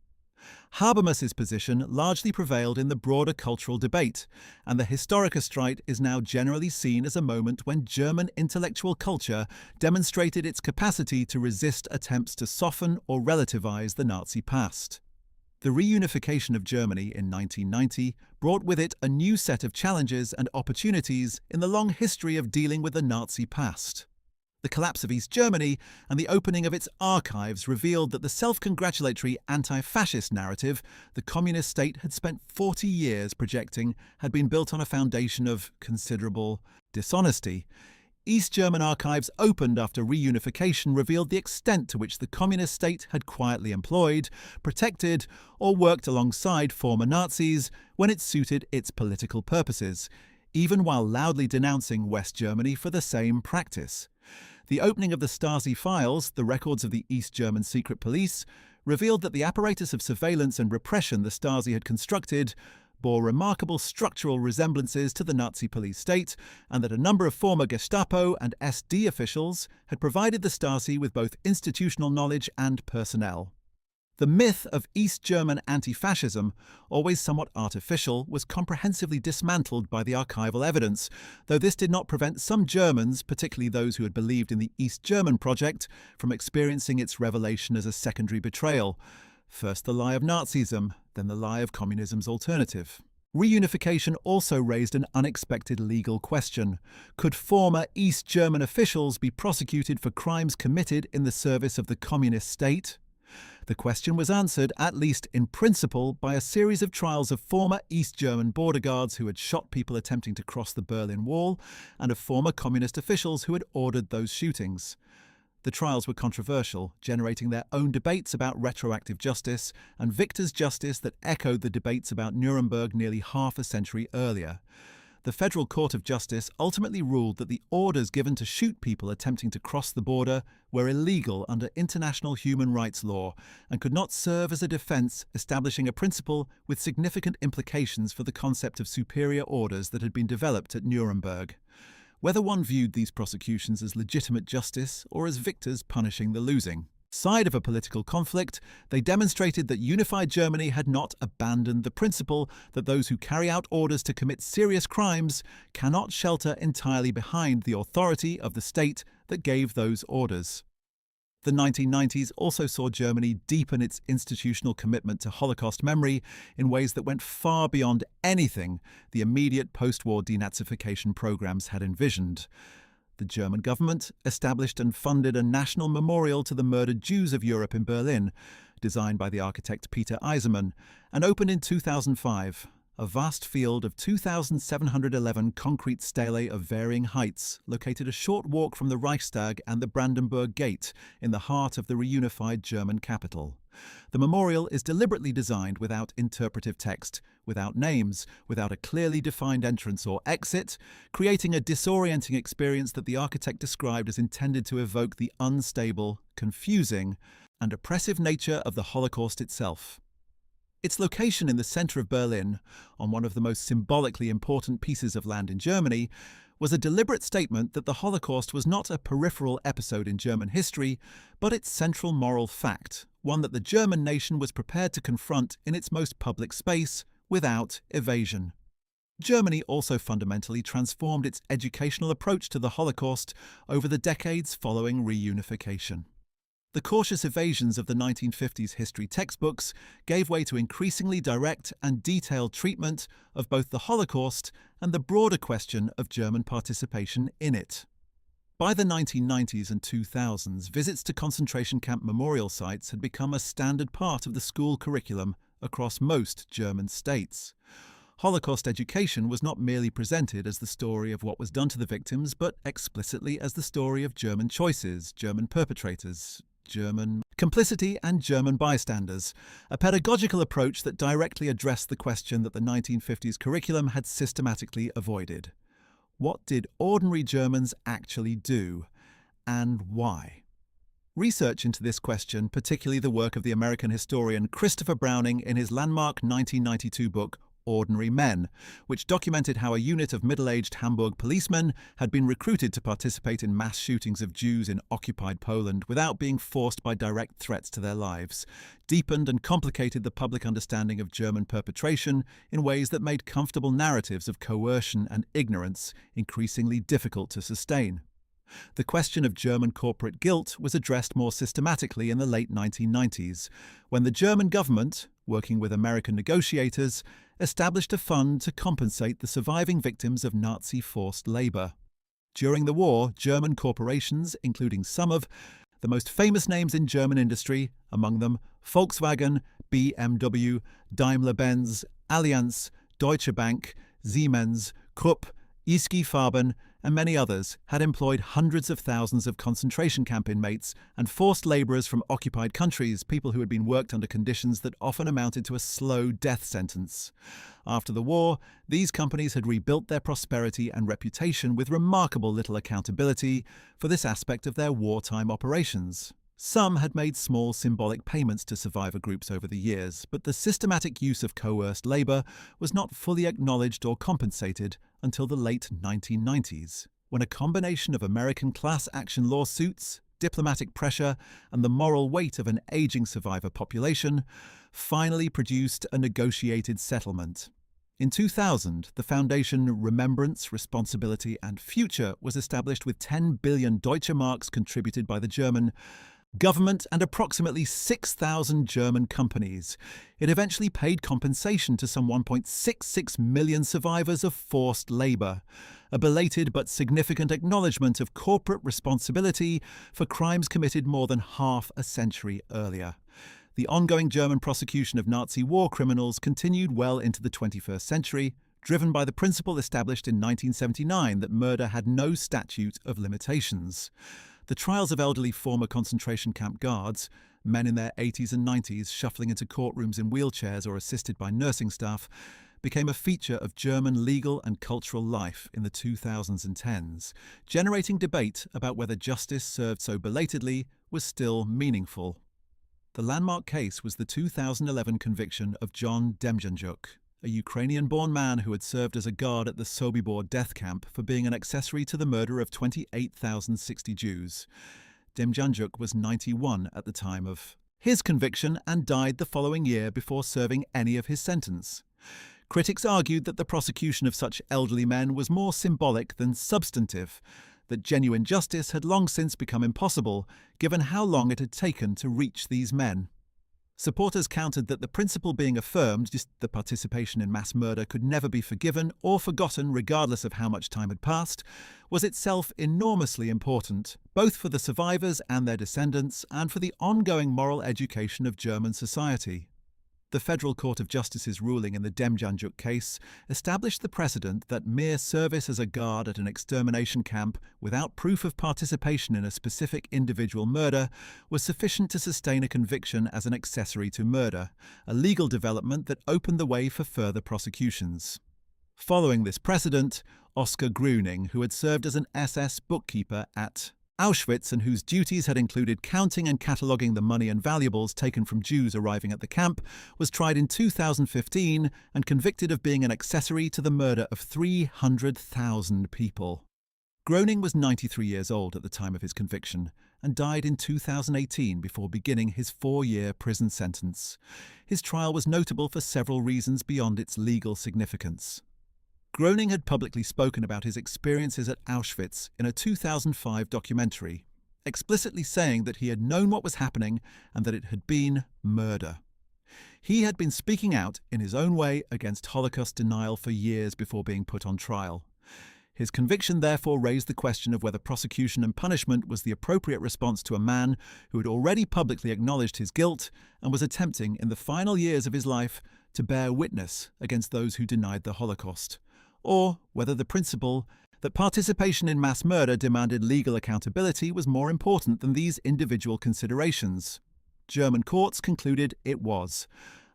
Habermas's position largely prevailed in the broader cultural debate, and the Historikerstreit is now generally seen as a moment when German intellectual culture demonstrated its capacity to resist attempts to soften or relativize the Nazi past. The reunification of Germany in 1990 brought with it a new set of challenges and opportunities in the long history of dealing with the Nazi past. The collapse of East Germany and the opening of its archives revealed that the self-congratulatory anti-fascist narrative the communist state had spent 40 years projecting had been built on a foundation of considerable dishonesty. East German archives opened after reunification revealed the extent to which the communist state had quietly employed, protected, or worked alongside former Nazis when it suited its political purposes, even while loudly denouncing West Germany for the same practice. The opening of the Stasi files, the records of the East German secret police, revealed that the apparatus of surveillance and repression the Stasi had constructed bore remarkable structural resemblances to the Nazi police state, and that a number of former Gestapo and SD officials had provided the Stasi with both institutional knowledge and personnel. The myth of East German anti-fascism, always somewhat artificial, was comprehensively dismantled by the archival evidence, though this did not prevent some Germans, particularly those who had believed in the East German project, from experiencing its revelation as a secondary betrayal. First the lie of Nazism, then the lie of communism's alternative. Reunification also raised an unexpected legal question. Could former East German officials be prosecuted for crimes committed in the service of the communist state? The question was answered, at least in principle, by a series of trials of former East German border guards who had shot people attempting to cross the Berlin Wall, and of former communist officials who had ordered those shootings. The trials were controversial, generating their own debates about retroactive justice and victor's justice that echoed the debates about Nuremberg nearly half a century earlier. The Federal Court of Justice ultimately ruled that the orders given to shoot people attempting to cross the border were illegal under international human rights law and could not serve as a defense, establishing a principle with significant implications for the concept of superior orders that had been developed at Nuremberg. Whether one viewed these prosecutions as legitimate justice or as victors punishing the losing side of a political conflict, they demonstrated that unified Germany had not abandoned the principle that those who carry out orders to commit serious crimes cannot shelter entirely behind the authority of the state that gave those orders. The 1990s also saw Germany deepen its institutional commitment to Holocaust memory in ways that went far beyond anything the immediate post-war denazification programs had envisioned. The German government established and funded a national memorial to the murdered Jews of Europe in Berlin, designed by the architect Peter Eisenman, and opened in 2005. A vast field of 2,711 concrete stelae of varying heights, located a short walk from the Reichstag and the Brandenburg Gate, in the heart of the reunified German capital. The memorial is deliberately designed without interpretive text, without names, without a clearly defined entrance or exit, creating a disorienting experience that the architect described as intended to evoke the unstable, confusing, and oppressive nature of the Holocaust itself. Its location in the centre of Berlin, on one of the most symbolically important pieces of land in Germany, was a deliberate statement that the Holocaust was not a peripheral episode in German history, but its central moral fact, one that the German nation was prepared to confront in its most public space, without evasion. Germany also fundamentally transformed its educational approach to the Holocaust over the decades following reunification. The cautious evasions of the 1950s history textbooks gave way to increasingly direct and detailed treatment of both the Holocaust and the broader question of German participation in it. By the 1990s and 2000s, visits to concentration camp memorial sites had become a standard part of the school curriculum across most German states. Holocaust education was not merely presented as the story of what was done to the victims, but explicitly as the story of German choices, German perpetrators, German complicity and German bystanders, a pedagogical approach that directly addressed the question that the 1950s curriculum had systematically avoided. What did ordinary Germans actually do, and why? Research into this question, particularly the work of the American historian Christopher Browning in his landmark 1992 book, Ordinary Men, which documented how a unit of middle-aged Hamburg policemen had been recruited to participate in mass shootings of Jews in occupied Poland without being forced by direct threats to their lives, deepened and complicated the public understanding of German perpetration in ways that made comfortable narratives of coercion and ignorance increasingly difficult to sustain. The question of German corporate guilt was addressed more systematically in the late 1990s, when the German government, working with American negotiators, established a fund to compensate the surviving victims of Nazi forced labor. During the war, German corporations, including some of the most famous names in German industry, among them Volkswagen, BMW, Daimler-Benz, Allianz, Deutsche Bank, Siemens, Krupp, IG Farben, and many others, had employed hundreds of thousands of concentration camp inmates and forced labourers from occupied countries, people who had been worked under conditions that often amounted to a slow death sentence. After the war, these companies had rebuilt their prosperity and reputation with remarkable little accountability for this aspect of their wartime operations. Some had made small symbolic payments to survivor groups over the years, but the systematic use of coerced labour was not fully acknowledged or compensated until the late 1990s, when a combination of American class action lawsuits, diplomatic pressure, and the moral weight of an aging survivor population finally produced a negotiated settlement. In 2000, the foundation Remembrance, Responsibility and Future was established with 10 billion Deutsche Marks contributed by the German government, and approximately 6,000 German companies. It eventually paid compensation to some 1.66 million survivors of forced labour, a belated but significant acknowledgement of corporate responsibility for crimes committed more than half a century earlier. The ongoing German prosecution of Nazi war criminals continued well into the 21st century, driven by the principle established in 1979 that murder had no statute of limitations. The trials of elderly former concentration camp guards, men in their 80s and 90s shuffling into courtrooms in wheelchairs or assisted by nursing staff, became a feature of German legal and cultural life in the 2000s and 10s, generating debate about whether justice served so belatedly was still meaningful. The landmark case was the 2011 conviction of John Demjanjuk, a Ukrainian-born man who had served as a guard at the Sobibor death camp for being an accessory to the murder of 28,060 Jews. Demjanjuk was 91 at the time of his conviction and died the following year before serving any of his sentence. Critics argued that the prosecution of such elderly men was more symbolic than substantive, that genuine justice had long since become impossible, given how long it had taken to reach these men. Supporters countered that the principle being affirmed, the participation in mass murder could never be forgiven or forgotten regardless of how much time had passed, was itself enormously important, both for the survivors and their descendants and for the ongoing moral education of German society. The Federal Court of Justice's ruling in the Demjanjuk case established the precedent that mere service as a guard at an extermination camp without proof of participation in a specific individual murder was sufficient to sustain a conviction as an accessory to murder, a legal development that opened the way for further prosecutions. Following this precedent, Oskar Grüning, who had served as an SS bookkeeper at Auschwitz and whose duties had included counting and cataloguing the money and valuables taken from Jews arriving at the camp, was tried in 2015 and convicted of being an accessory to the murder of 300,000 people. Gröning was 93 years old at the time of his conviction and died in 2018 before beginning his 4-year prison sentence. His trial was notable for several reasons beyond its legal significance. Gröning had publicly spoken about his experiences at Auschwitz in a 2005 documentary, explicitly saying that he had known what was happening and that it had been murder. He had been speaking out in his own way against Holocaust denial for years before being put on trial. His conviction therefore raised the question of whether prosecution and punishment was the appropriate response to a man who had already publicly acknowledged his guilt and was attempting in the final years of his life to bear witness against those who denied the Holocaust, or whether the principle that participation in mass murder demanded legal accountability was more important than these individual considerations. German courts concluded it was.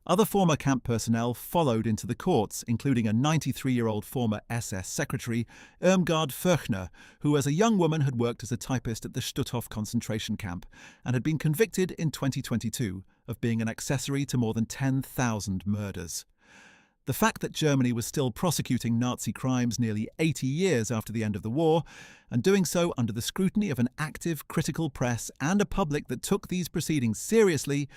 Other former camp personnel followed into the courts, including a 93-year-old former SS secretary, Irmgard Fürchner, who as a young woman had worked as a typist at the Stutthof concentration camp and had been convicted in 2022 of being an accessory to more than 10,000 murders. The fact that Germany was still prosecuting Nazi crimes nearly 80 years after the end of the war, and doing so under the scrutiny of an active, critical press and a public that took these proceedings seriously,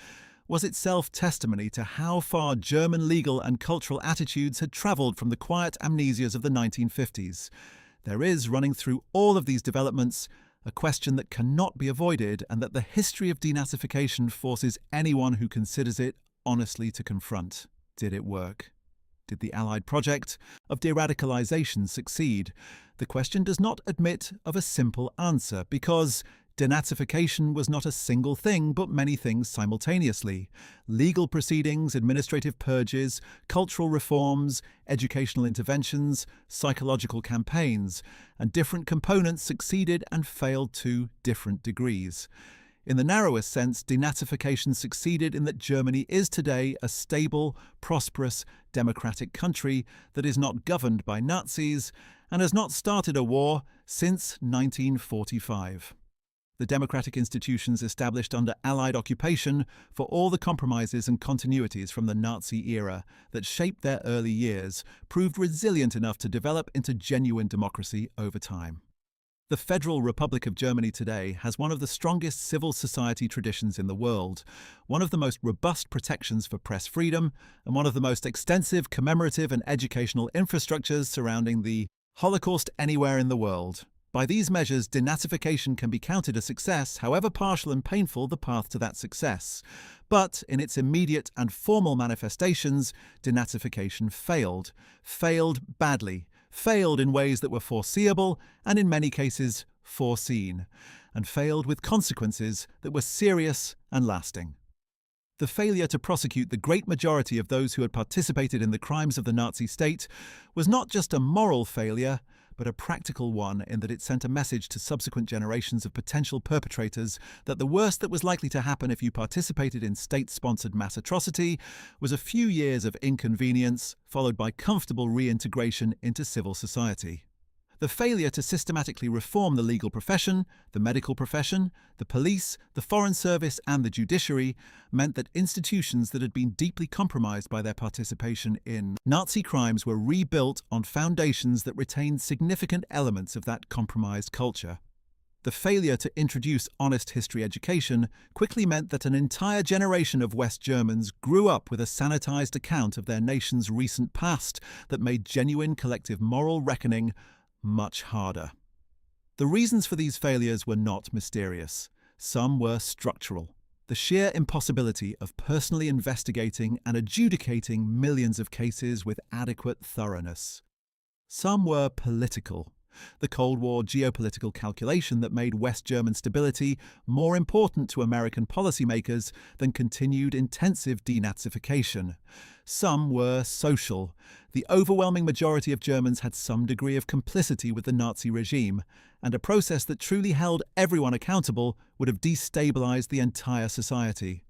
was itself testimony to how far German legal and cultural attitudes had travelled from the quiet amnesias of the 1950s. There is, running through all of these developments, a question that cannot be avoided and that the history of denazification forces anyone who considers it honestly to confront. Did it work? Did the Allied project of deradicalization succeed? The question does not admit of a simple answer, because denazification was not a single thing but many things simultaneously. Legal proceedings, administrative purges, cultural reforms, educational interventions, psychological campaigns, and different components succeeded and failed to different degrees. In the narrowest sense, denazification succeeded in that Germany is today a stable, prosperous, democratic country that is not governed by Nazis and has not started a war since 1945. The democratic institutions established under Allied occupation, for all the compromises and continuities from the Nazi era that shaped their early years, proved resilient enough to develop into genuine democracy over time. The Federal Republic of Germany today has one of the strongest civil society traditions in the world, one of the most robust protections for press freedom, and one of the most extensive commemorative and educational infrastructures surrounding the Holocaust anywhere in the world. By these measures, denazification can be counted a success, however partial and painful the path to that success. But in its immediate and formal manifestations, denazification failed badly, failed in ways that were foreseeable and in many cases foreseen, and failed with consequences that were serious and lasting. The failure to prosecute the great majority of those who had participated in the crimes of the Nazi state was not just a moral failure, but a practical one in that it sent a message to subsequent generations of potential perpetrators that the worst that was likely to happen if you participated in state-sponsored mass atrocity was a few years of inconvenience followed by comfortable reintegration into civil society. The failure to systematically reform the legal profession, the medical profession, the police, the foreign service and the judiciary meant that institutions that had been deeply compromised by their participation in Nazi crimes were rebuilt on foundations that retained significant elements of that compromised culture. The failure to introduce honest history education quickly meant that an entire generation of West Germans grew up with a sanitized account of their nation's recent past that made genuine collective moral reckoning much harder. The reasons for these failures were not mysterious. Some were structural. The sheer impossibility of personally investigating and adjudicating millions of cases with adequate thoroughness. Some were political. The Cold War geopolitical calculation that made West German stability more important to American policymakers than continued intensive denazification. Some were social. The overwhelming majority of Germans had some degree of complicity with the Nazi regime, and a process that truly held everyone accountable would have destabilized the entire society.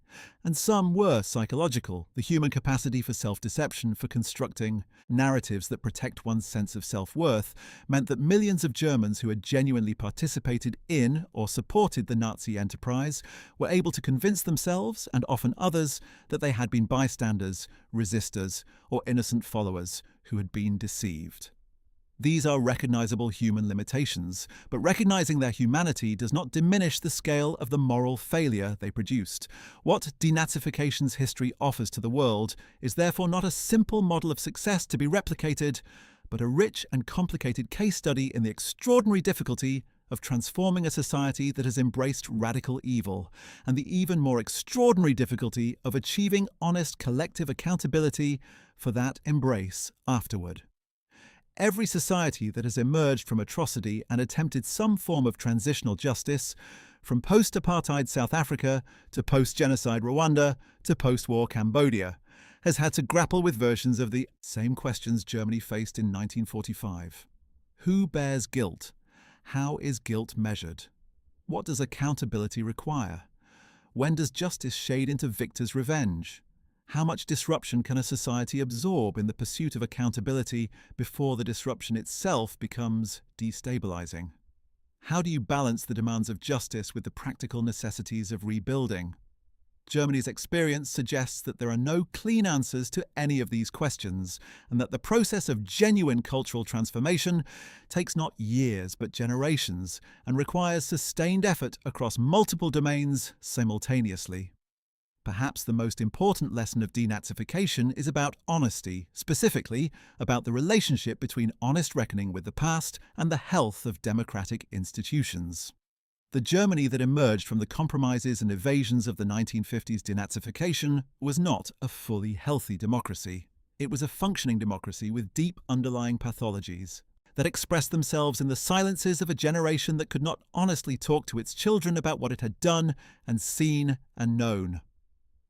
And some were psychological, the human capacity for self-deception, for constructing narratives that protect one's sense of self-worth, meant that millions of Germans who had genuinely participated in or supported the Nazi enterprise were able to convince themselves, and often others, that they had been bystanders, resistors, or innocent followers who had been deceived. These are recognizable human limitations, but recognizing their humanity does not diminish the scale of the moral failure they produced. What denazification's history offers to the world is therefore not a simple model of success to be replicated, but a rich and complicated case study in the extraordinary difficulty of transforming a society that has embraced radical evil, and the even more extraordinary difficulty of achieving honest collective accountability for that embrace afterward. Every society that has emerged from atrocity and attempted some form of transitional justice, from post-apartheid South Africa to post-genocide Rwanda to post-war Cambodia, has had to grapple with versions of the same questions Germany faced in 1945. Who bears guilt? How is guilt measured? What does accountability require? When does justice shade into victor's revenge? How much disruption can a society absorb in the pursuit of accountability before the disruption itself becomes destabilizing? How do you balance the demands of justice with the practical necessities of rebuilding? Germany's experience suggests that there are no clean answers to any of these questions, and that the process of genuine cultural transformation takes not years but generations and requires sustained effort across multiple domains simultaneously. Perhaps the most important lesson of denazification is about honesty, specifically about the relationship between honest reckoning with the past and the health of democratic institutions. The Germany that emerged from the compromises and evasions of the 1950s denazification was not a fully healthy democracy. It was a functioning democracy with deep underlying pathologies that expressed themselves in the silences of a generation that could not honestly talk to its children about what it had done and seen and known.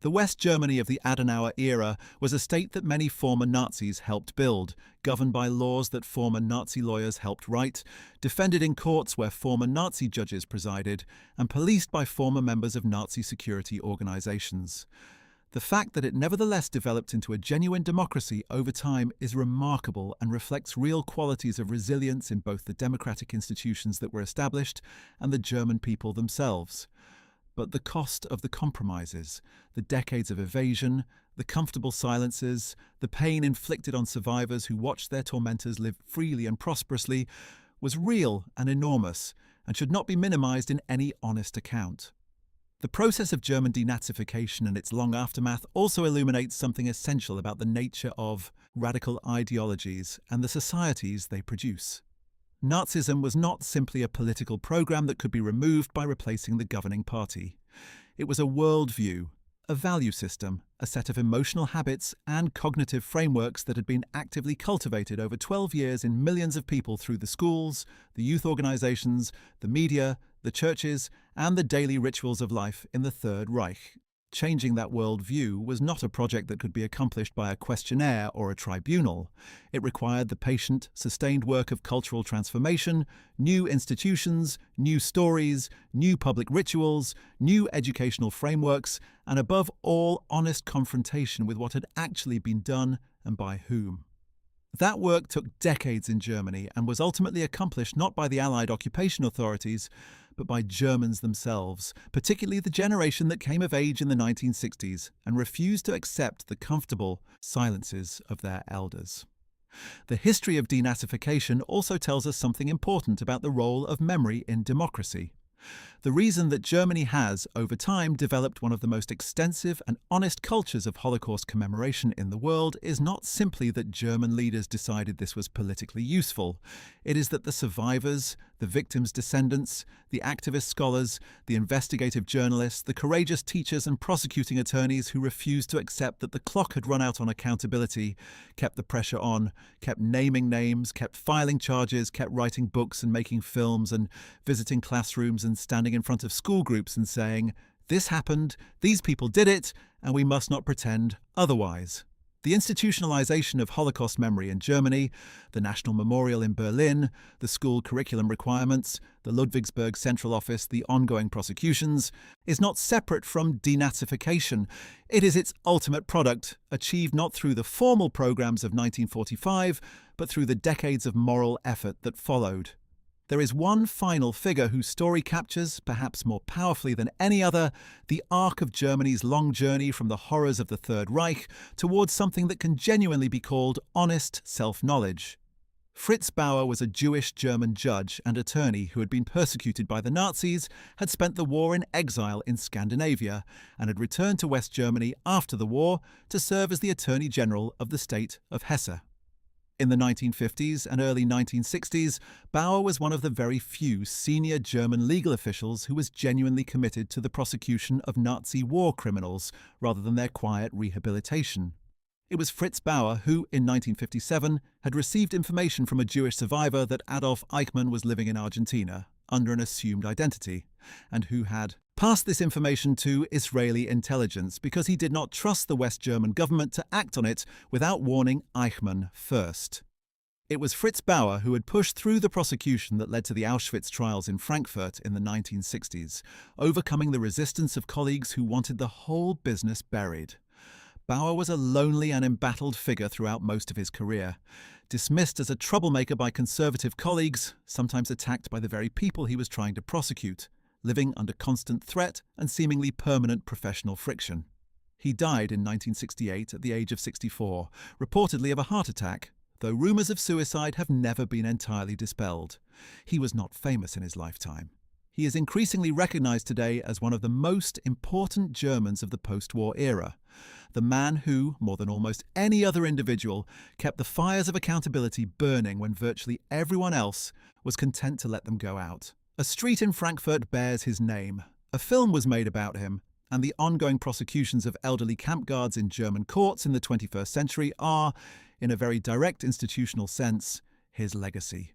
The West Germany of the Adenauer era was a state that many former Nazis helped build, governed by laws that former Nazi lawyers helped write, defended in courts where former Nazi judges presided, and policed by former members of Nazi security organizations. The fact that it nevertheless developed into a genuine democracy over time is remarkable and reflects real qualities of resilience in both the democratic institutions that were established and the German people themselves. But the cost of the compromises, the decades of evasion, the comfortable silences, the pain inflicted on survivors who watched their tormentors live freely and prosperously, was real and enormous, and should not be minimized in any honest account. The process of German denazification and its long aftermath also illuminates something essential about the nature of radical ideologies and the societies they produce. Nazism was not simply a political program that could be removed by replacing the governing party. It was a worldview, a value system, a set of emotional habits and cognitive frameworks that had been actively cultivated over 12 years in millions of people through the schools, the youth organizations, the media, the churches, and the daily rituals of life in the Third Reich. Changing that worldview was not a project that could be accomplished by a questionnaire or a tribunal. It required the patient, sustained work of cultural transformation, new institutions, new stories, new public rituals, new educational frameworks, and above all, honest confrontation with what had actually been done and by whom. That work took decades in Germany and was ultimately accomplished not by the Allied occupation authorities, but by Germans themselves, particularly the generation that came of age in the 1960s and refused to accept the comfortable silences of their elders. The history of denazification also tells us something important about the role of memory in democracy. The reason that Germany has, over time, developed one of the most extensive and honest cultures of Holocaust commemoration in the world is not simply that German leaders decided this was politically useful. It is that the survivors, the victims' descendants, the activist scholars, the investigative journalists, the courageous teachers and prosecuting attorneys who refused to accept that the clock had run out on accountability, kept the pressure on, kept naming names, kept filing charges, kept writing books and making films and visiting classrooms and standing in front of school groups and saying, "This happened, these people did it, and we must not pretend otherwise." The institutionalization of Holocaust memory in Germany, the National Memorial in Berlin, the school curriculum requirements, the Ludwigsburg Central Office, the ongoing prosecutions, is not separate from denazification. It is its ultimate product, achieved not through the formal programs of 1945, but through the decades of moral effort that followed. There is one final figure whose story captures, perhaps more powerfully than any other, the arc of Germany's long journey from the horrors of the Third Reich towards something that can genuinely be called honest self-knowledge. Fritz Bauer was a Jewish German judge and attorney who had been persecuted by the Nazis, had spent the war in exile in Scandinavia, and had returned to West Germany after the war to serve as the Attorney General of the state of Hesse. In the 1950s and early 1960s, Bauer was one of the very few senior German legal officials who was genuinely committed to the prosecution of Nazi war criminals rather than their quiet rehabilitation. It was Fritz Bauer who, in 1957, had received information from a Jewish survivor that Adolf Eichmann was living in Argentina under an assumed identity, and who had passed this information to Israeli intelligence because he did not trust the West German government to act on it without warning Eichmann first. It was Fritz Bauer who had pushed through the prosecution that led to the Auschwitz trials in Frankfurt in the 1960s, overcoming the resistance of colleagues who wanted the whole business buried. Bauer was a lonely and embattled figure throughout most of his career, dismissed as a troublemaker by conservative colleagues, sometimes attacked by the very people he was trying to prosecute, living under constant threat and seemingly permanent professional friction. He died in 1968 at the age of 64, reportedly of a heart attack, though rumours of suicide have never been entirely dispelled. He was not famous in his lifetime. He is increasingly recognised today as one of the most important Germans of the post-war era, the man who, more than almost any other individual, kept the fires of accountability burning when virtually everyone else was content to let them go out. A street in Frankfurt bears his name. A film was made about him, and the ongoing prosecutions of elderly camp guards in German courts in the 21st century are, in a very direct institutional sense, his legacy.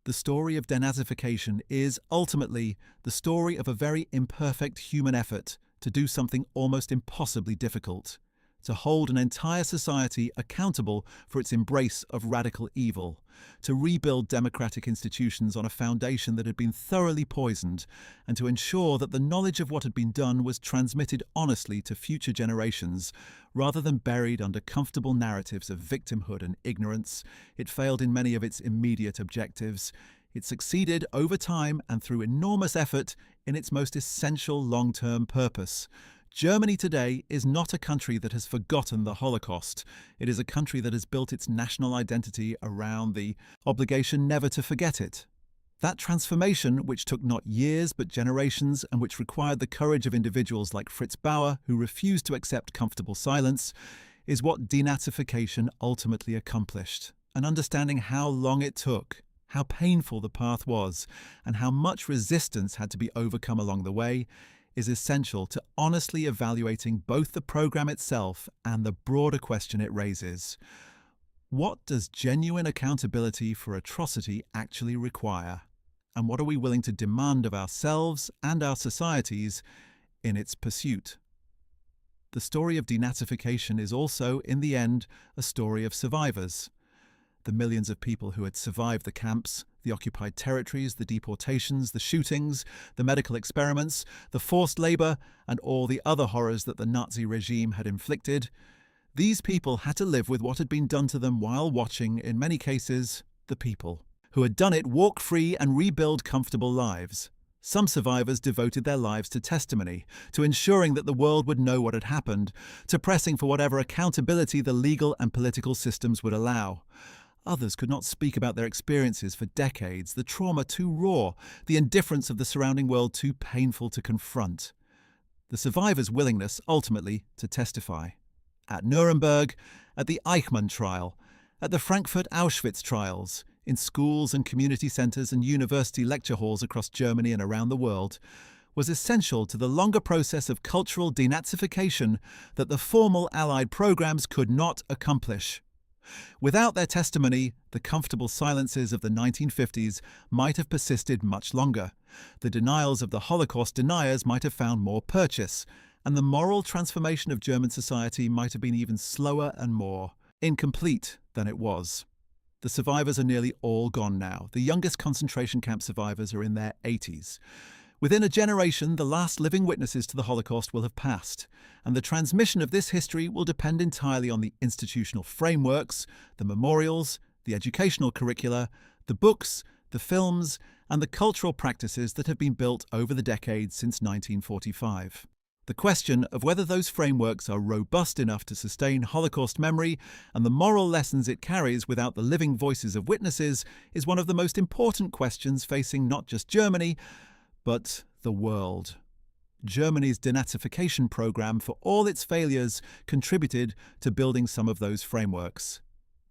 The story of denazification is, ultimately, the story of a very imperfect human effort to do something almost impossibly difficult, to hold an entire society accountable for its embrace of radical evil, to rebuild democratic institutions on a foundation that had been thoroughly poisoned, and to ensure that the knowledge of what had been done was transmitted honestly to future generations, rather than buried under comfortable narratives of victimhood and ignorance. It failed in many of its immediate objectives. It succeeded over time and through enormous effort in its most essential long-term purpose. Germany today is not a country that has forgotten the Holocaust. It is a country that has built its national identity around the obligation never to forget it. That transformation, which took not years but generations and which required the courage of individuals like Fritz Bauer, who refused to accept comfortable silence, is what denazification ultimately accomplished. And understanding how long it took, how painful the path was, and how much resistance had to be overcome along the way, is essential to honestly evaluating both the program itself and the broader question it raises. What does genuine accountability for atrocity actually require? And what are we willing to demand of ourselves and our societies in its pursuit? The story of denazification is also, in the end, a story of survivors. The millions of people who had survived the camps, the occupied territories, the deportations, the shootings, the medical experiments, the forced labor, and all the other horrors that the Nazi regime had inflicted. These people had to live with what had been done to them while watching, in many cases, the people who had done it walk free and rebuild comfortable lives. Some survivors devoted their lives to testimony, to ensuring that the world would know what had happened, to pressing for whatever accountability the legal and political systems would allow. Others could not speak about their experiences for decades, the trauma too raw, the indifference of the surrounding world too painful to confront. The survivors' willingness, ultimately, to testify. At Nuremberg, at the Eichmann trial, at the Frankfurt Auschwitz trials, in schools and community centres and university lecture halls across Germany and around the world, was essential to the longer process of cultural denazification that the formal Allied programmes could not accomplish. Without their testimony, the comfortable silences of the 1950s might have persisted much longer. The denials of the Holocaust deniers might have found more purchase, and the moral transformation of German society might have been even slower and more incomplete than it was. The survivors are nearly all gone now. The youngest concentration camp survivors are in their 80s. Within a generation, the last living witnesses to the Holocaust will have passed, and the transmission of this history will depend entirely on the institutional frameworks, the memorials, the educational curricula, the books, the films, and the cultural practices that have been built over the decades since 1945. The question of whether those frameworks are robust enough to sustain Holocaust memory and the moral lessons it carries without the living voices of witnesses is one of the most important questions facing not just Germany, but the world. Germany's denazification program, for all its failures, contributed to building some of those frameworks.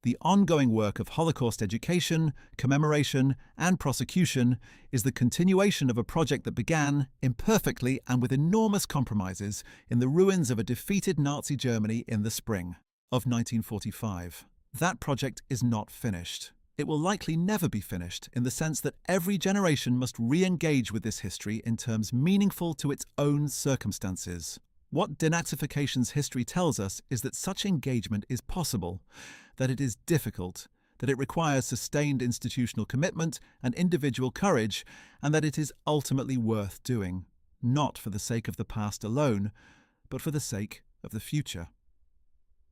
The ongoing work of Holocaust education, commemoration, and prosecution is the continuation of a project that began, imperfectly and with enormous compromises, in the ruins of a defeated Nazi Germany in the spring of 1945. That project is not finished. It will likely never be finished, in the sense that every generation must re-engage with this history in terms meaningful to its own circumstances. What denazification's history tells us is that such engagement is possible, that it is difficult, that it requires sustained institutional commitment and individual courage, and that it is ultimately worth doing, not for the sake of the past alone, but for the sake of the future.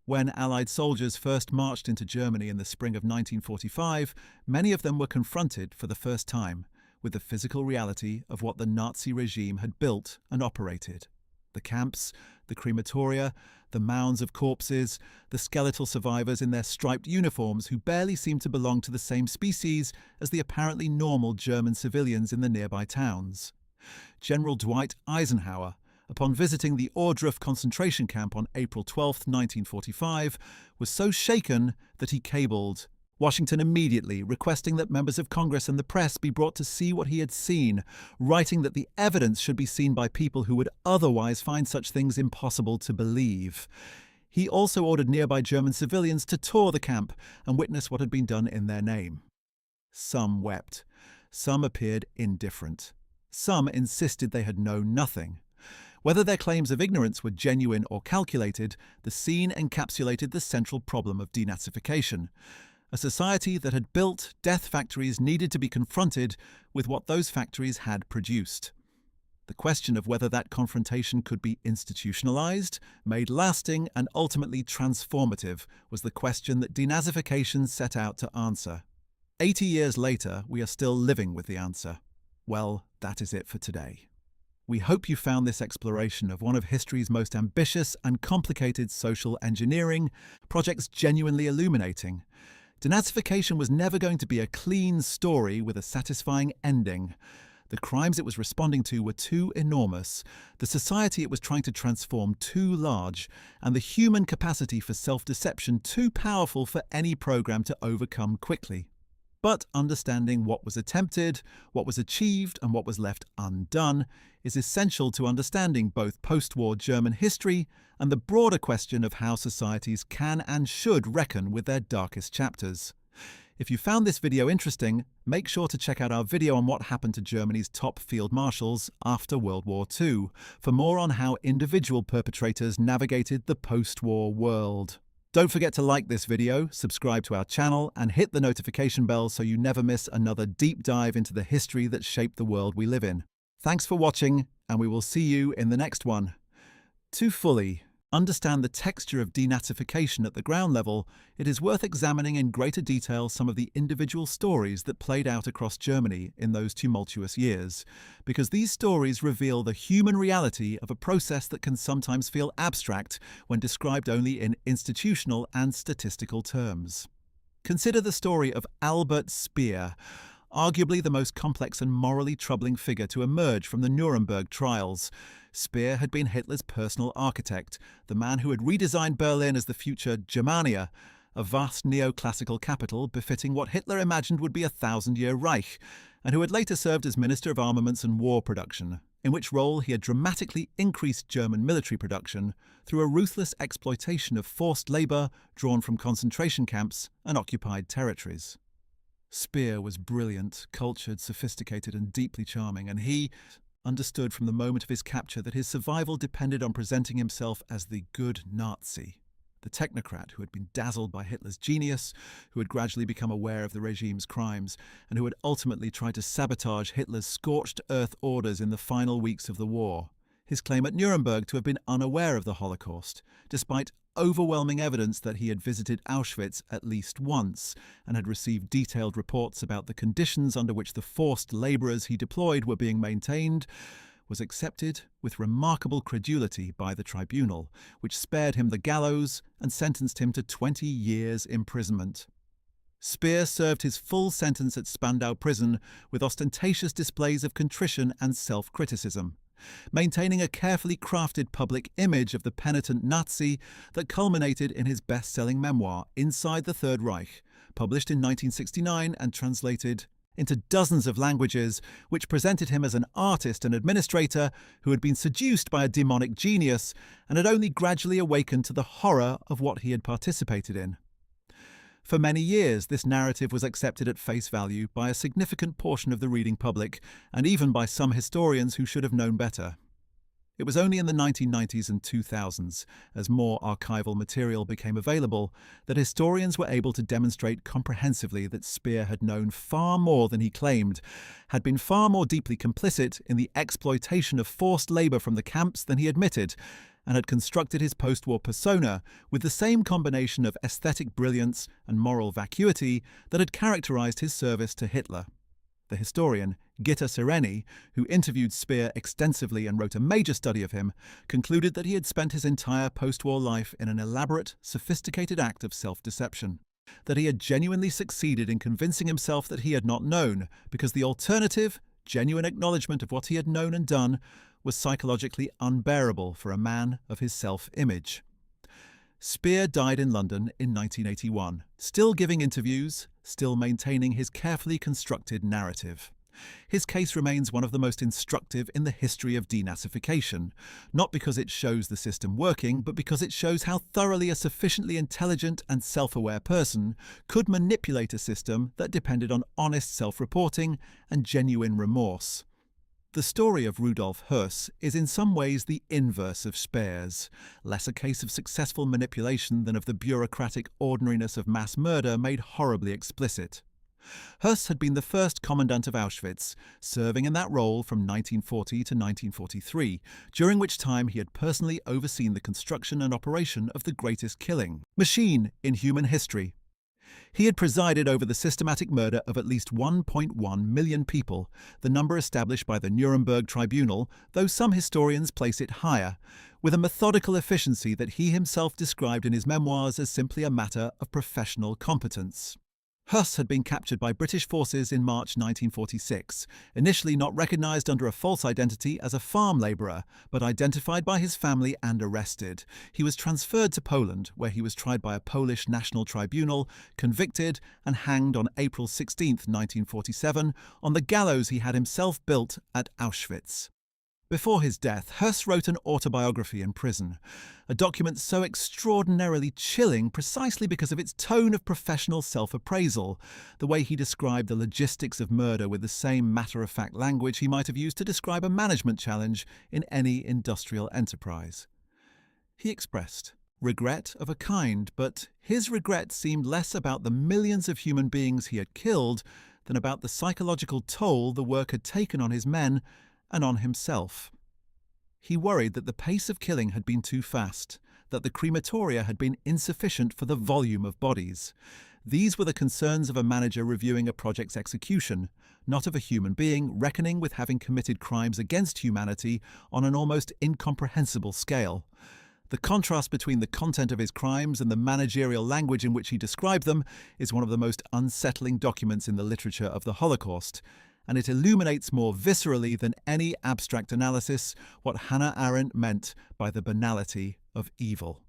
When Allied soldiers first marched into Germany in the spring of 1945, many of them were confronted for the first time with the physical reality of what the Nazi regime had built and operated. The camps, the crematoria, the mounds of corpses, the skeletal survivors in their striped uniforms who barely seemed to belong to the same species as the apparently normal German civilians in the nearby towns. General Dwight Eisenhower, upon visiting the Ohrdruf concentration camp on April 12, 1945, was so shaken that he cabled Washington immediately, requesting that members of Congress and the press be brought to see what he had seen, writing that the evidence should be seen by people who would otherwise find such things impossible to believe. He also ordered nearby German civilians to tour the camp and witness what had been done in their name. Some wept. Some appeared indifferent. Some insisted they had known nothing. Whether their claims of ignorance were genuine or calculated, the scene encapsulated the central problem of denazification. A society that had built death factories needed to be confronted with what those factories had produced. The question of whether that confrontation could be institutionalized, made lasting, and ultimately transformative was the question that denazification set out to answer. 80 years later, we are still living with the answer. Well, that is it for today. We hope you found this exploration of one of history's most ambitious and complicated social engineering projects genuinely illuminating. Denazification was never going to be a clean story with a satisfying ending. The crimes it was responding to were too enormous, the society it was trying to transform too large, and the human capacity for self-deception too powerful for any program to overcome quickly. But understanding what was attempted, what was achieved, and what was left undone is essential to understanding both post-war German history and the broader question of how societies can and should reckon with their darkest chapters. If you found this video interesting, make sure to check out our video on what happened to Germany's top field marshals after World War II for more on how individual perpetrators navigated the post-war world. Don't forget to like this video, subscribe to our channel, and hit the notification bell so you never miss another deep dive into the history that shaped the world we live in. Thanks for watching, and we will see you in the next one. To fully understand the texture of denazification at the ground level, it is worth examining in greater detail some of the individual stories that played out across Germany in those tumultuous years, because these stories reveal the human reality of a process that can sometimes feel abstract when described only in institutional and statistical terms. Consider the story of Albert Speer, arguably the most complex and morally troubling figure to emerge from the Nuremberg trials. Speer had been Hitler's personal architect, the man who had redesigned Berlin as the future Germania, a vast neoclassical capital befitting what Hitler imagined would be a 1,000-year Reich, and who had later served as Minister of Armaments and War Production, in which role he had dramatically increased German military production through a ruthless exploitation of forced labour drawn from concentration camps and occupied territories. Speer was brilliant, cultured, sophisticated, and deeply charming, and he understood from the moment of his capture that his survival depended on presenting himself as the good Nazi, the technocrat who had been dazzled by Hitler's genius, who had gradually become aware of the regime's crimes, and who had ultimately tried to sabotage Hitler's scorched earth orders in the final weeks of the war. His claim at Nuremberg to have been unaware of the Holocaust, despite overwhelming evidence that he had visited Auschwitz at least once and had received detailed reports about the conditions under which the forced labourers he deployed were being maintained, was accepted with remarkable credulity by the tribunal, which spared him the gallows and sentenced him to 20 years' imprisonment. Speer served his full sentence at Spandau prison with ostentatious displays of contrition and self-criticism, maintaining a carefully crafted public image of the penitent Nazi that culminated in his best-selling memoir, Inside the Third Reich, published in 1969 and translated into dozens of languages, which presented him as an artist and administrator who had been seduced by a demonic genius and had only gradually awakened to the horror of what he had participated in. For many years, this narrative was accepted at face value by a significant portion of the reading public, and even by some historians who should have known better. It was only in the 1990s and 2000s, as more archival material became available, that historians were able to demonstrate comprehensively that Speer had known far more than he claimed, had been far more deeply complicit in the exploitation of forced labour from the camps than he admitted, and had constructed his post-war persona with the same combination of aesthetic brilliance and moral vacuity that had characterized his service to Hitler. The historian Gitta Sereny, who interviewed Speer extensively and wrote a major study of him, concluded that he had spent his entire post-war life in an elaborate, sophisticated act of self-deception, that he had genuinely succeeded in convincing himself that he had not known, because the alternative, genuine acknowledgement of what he had known and done, was psychologically unbearable for a man of his self-image. Speer died in London in 1981, still giving interviews, still maintaining his carefully constructed narrative. His case remains one of the most instructive in the history of denazification, not because it shows the system working, but because it shows how thoroughly a sufficiently intelligent and self-aware person could manipulate a system that depended on honest self-reporting and genuine remorse. The story of Rudolf Höss is in some ways the inverse of Speer's, less a case of successful manipulation than of the bureaucratic ordinariness of mass murder made horribly explicit. Höss had been the first commandant of Auschwitz, serving in that role from 1940 to 1943, during which time he had personally overseen the construction and operation of the greatest killing machine in human history. He had presided over the systematic murder of at least 1.1 million people, the number established by the Nuremberg tribunal, though some historians place it higher, with a methodical efficiency that he himself described in his memoirs as simply a matter of professional competence. Huss had been captured by British forces in March 1946, initially not recognised under a false identity as a farm labourer, but identified by his family and arrested. He was transferred to Poland, where he was tried by a Polish national tribunal, convicted and hanged on April 16, 1947, on the gallows he had himself built at Auschwitz. Before his death, Huss wrote an autobiography in prison, a document so extraordinarily chilling precisely because of its tone of professional self-appraisal, the way he described the logistics of murder with the same matter-of-fact language he might have used to describe a management challenge in any industrial enterprise. He expressed regret of a kind, but his regret seemed less about the millions of human beings he had killed than about the psychological toll the work had taken on his men and on himself. He worried that the pace of killing had been too fast, that the crematoria had been insufficient for the volume of bodies. These were the concerns of a manager reviewing a project's execution, not of a human being reckoning with having committed crimes against humanity on an almost incomprehensible scale. The contrast between the content of his crimes and the managerial language in which he described them is one of the most unsettling documents in the literature of the Holocaust, and it illuminates more viscerally than any abstract analysis what Hannah Arendt meant by the banality of evil.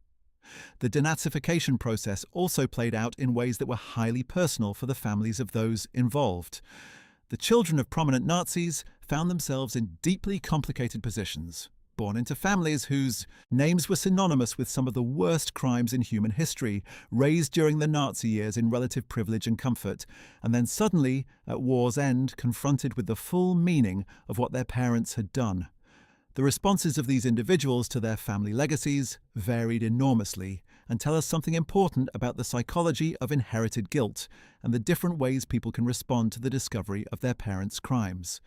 The denazification process also played out in ways that were highly personal for the families of those involved. The children of prominent Nazis found themselves in deeply complicated positions, born into families whose names were synonymous with some of the worst crimes in human history, raised during the Nazi years in relative privilege and comfort, and then suddenly, at war's end, confronted with the full meaning of what their parents had done. The responses of these individuals to their family legacies varied enormously and tell us something important about the psychology of inherited guilt and the different ways people can respond to the discovery of their parents' crimes.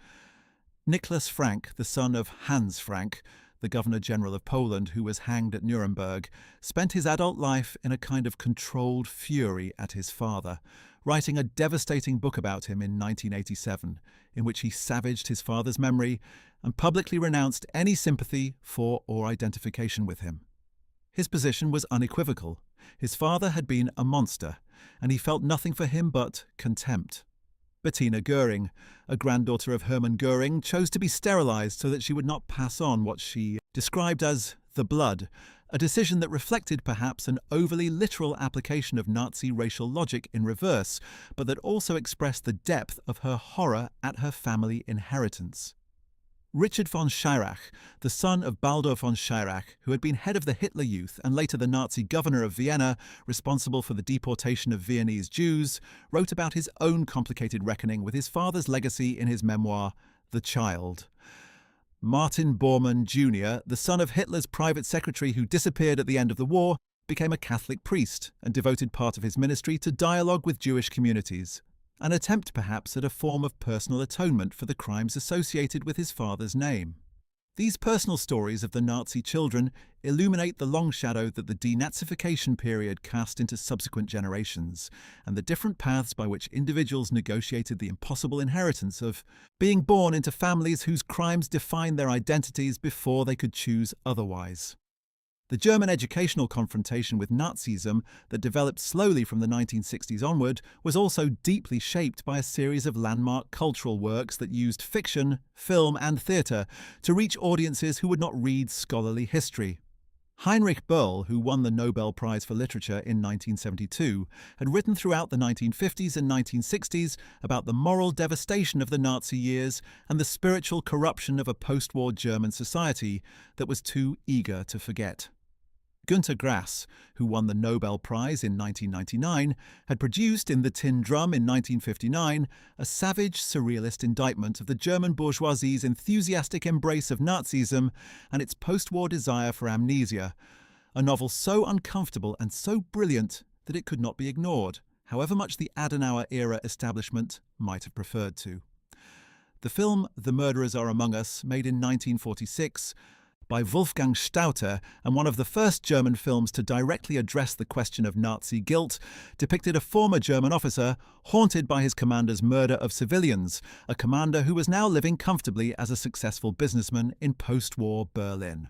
Nicholas Frank, the son of Hans Frank, the Governor-General of Poland who was hanged at Nuremberg, spent his adult life in a kind of controlled fury at his father, writing a devastating book about him in 1987, in which he savaged his father's memory and publicly renounced any sympathy for or identification with him. His position was unequivocal. His father had been a monster, and he felt nothing for him but contempt. Bettina Goering, a granddaughter of Hermann Goering, chose to be sterilized so that she would not pass on what she described as the blood, a decision that reflected perhaps an overly literal application of Nazi racial logic in reverse, but that also expressed the depth of her horror at her family inheritance. Richard von Schirach, the son of Baldur von Schirach, who had been head of the Hitler Youth and later the Nazi governor of Vienna, responsible for the deportation of Viennese Jews, wrote about his own complicated reckoning with his father's legacy in his memoir, The Child. Martin Bormann Jr., the son of Hitler's private secretary who disappeared at the end of the war, became a Catholic priest and devoted part of his ministry to dialogue with Jewish communities. An attempt perhaps at a form of personal atonement for the crimes associated with his father's name. These personal stories of the Nazi children illuminate the long shadow that the denazification period cast into subsequent generations, and the different paths by which individuals negotiated the impossible inheritance of being born into families whose crimes defined their identities before they could choose otherwise. The German educational confrontation with Nazism that developed slowly from the 1960s onward was also deeply shaped by a series of landmark cultural works that used fiction, film and theatre to reach audiences who would not read scholarly history. Heinrich Böll, who won the Nobel Prize for Literature in 1972, had written throughout the 1950s and 1960s about the moral devastation of the Nazi years and the spiritual corruption of a post-war German society that was too eager to forget. Günter Grass, who won the Nobel Prize in 1999, had produced in The Tin Drum in 1959 a savage surrealist indictment of the German bourgeoisie's enthusiastic embrace of Nazism and its post-war desire for amnesia, a novel so uncomfortable and so brilliant that it could not be ignored, however much the Adenauer-era establishment might have preferred to. The film The Murderers Are Among Us, made in 1946, by Wolfgang Stauter, and one of the first German films to directly address the question of Nazi guilt, depicted a former German officer haunted by his commander's murder of civilians, a commander who was now living comfortably as a successful businessman in post-war Berlin.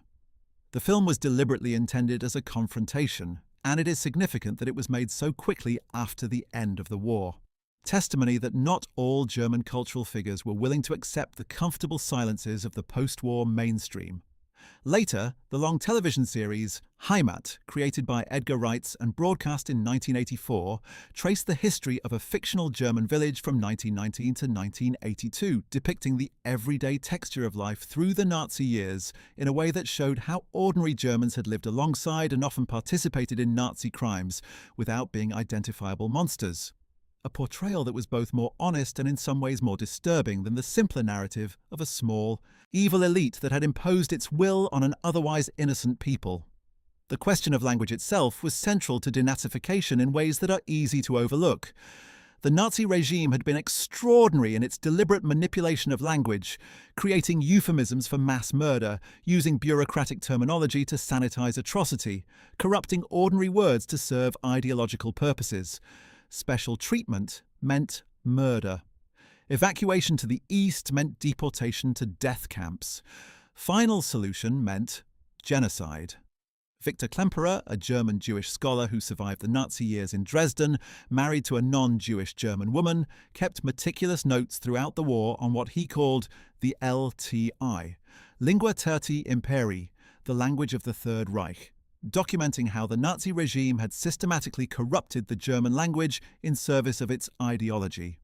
The film was deliberately intended as a confrontation, and it is significant that it was made so quickly after the end of the war. testimony that not all German cultural figures were willing to accept the comfortable silences of the post-war mainstream. Later, the long television series Heimat, created by Edgar Reitz and broadcast in 1984, traced the history of a fictional German village from 1919 to 1982, depicting the everyday texture of life through the Nazi years in a way that showed how ordinary Germans had lived alongside and often participated in Nazi crimes without being identifiable monsters. A portrayal that was both more honest and in some ways more disturbing than the simpler narrative of a small, evil elite that had imposed its will on an otherwise innocent people. The question of language itself was central to denazification in ways that are easy to overlook. The Nazi regime had been extraordinary in its deliberate manipulation of language, creating euphemisms for mass murder, using bureaucratic terminology to sanitize atrocity, corrupting ordinary words to serve ideological purposes. Special treatment meant murder. Evacuation to the east meant deportation to death camps. Final solution meant genocide. Victor Klemperer, a German Jewish scholar who survived the Nazi years in Dresden, married to a non-Jewish German woman, kept meticulous notes throughout the war on what he called the LTI, Lingua Tertii Imperii, the language of the Third Reich, documenting how the Nazi regime had systematically corrupted the German language in service of its ideology.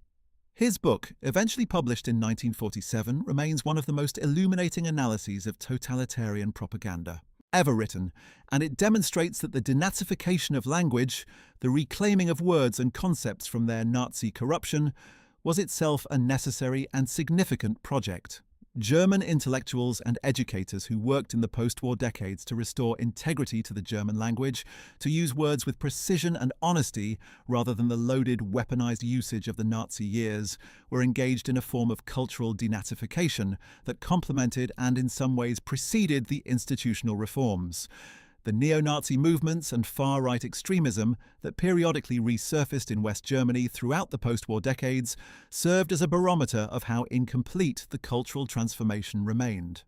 His book, eventually published in 1947, remains one of the most illuminating analyses of totalitarian propaganda ever written, and it demonstrates that the denazification of language, the reclaiming of words and concepts from their Nazi corruption, was itself a necessary and significant project. German intellectuals and educators who worked in the post-war decades to restore integrity to the German language, to use words with precision and honesty rather than the loaded, weaponized usage of the Nazi years, were engaged in a form of cultural denazification that complemented and in some ways preceded the institutional reforms. The neo-Nazi movements and far-right extremism that periodically resurfaced in West Germany throughout the post-war decades served as a barometer of how incomplete the cultural transformation remained.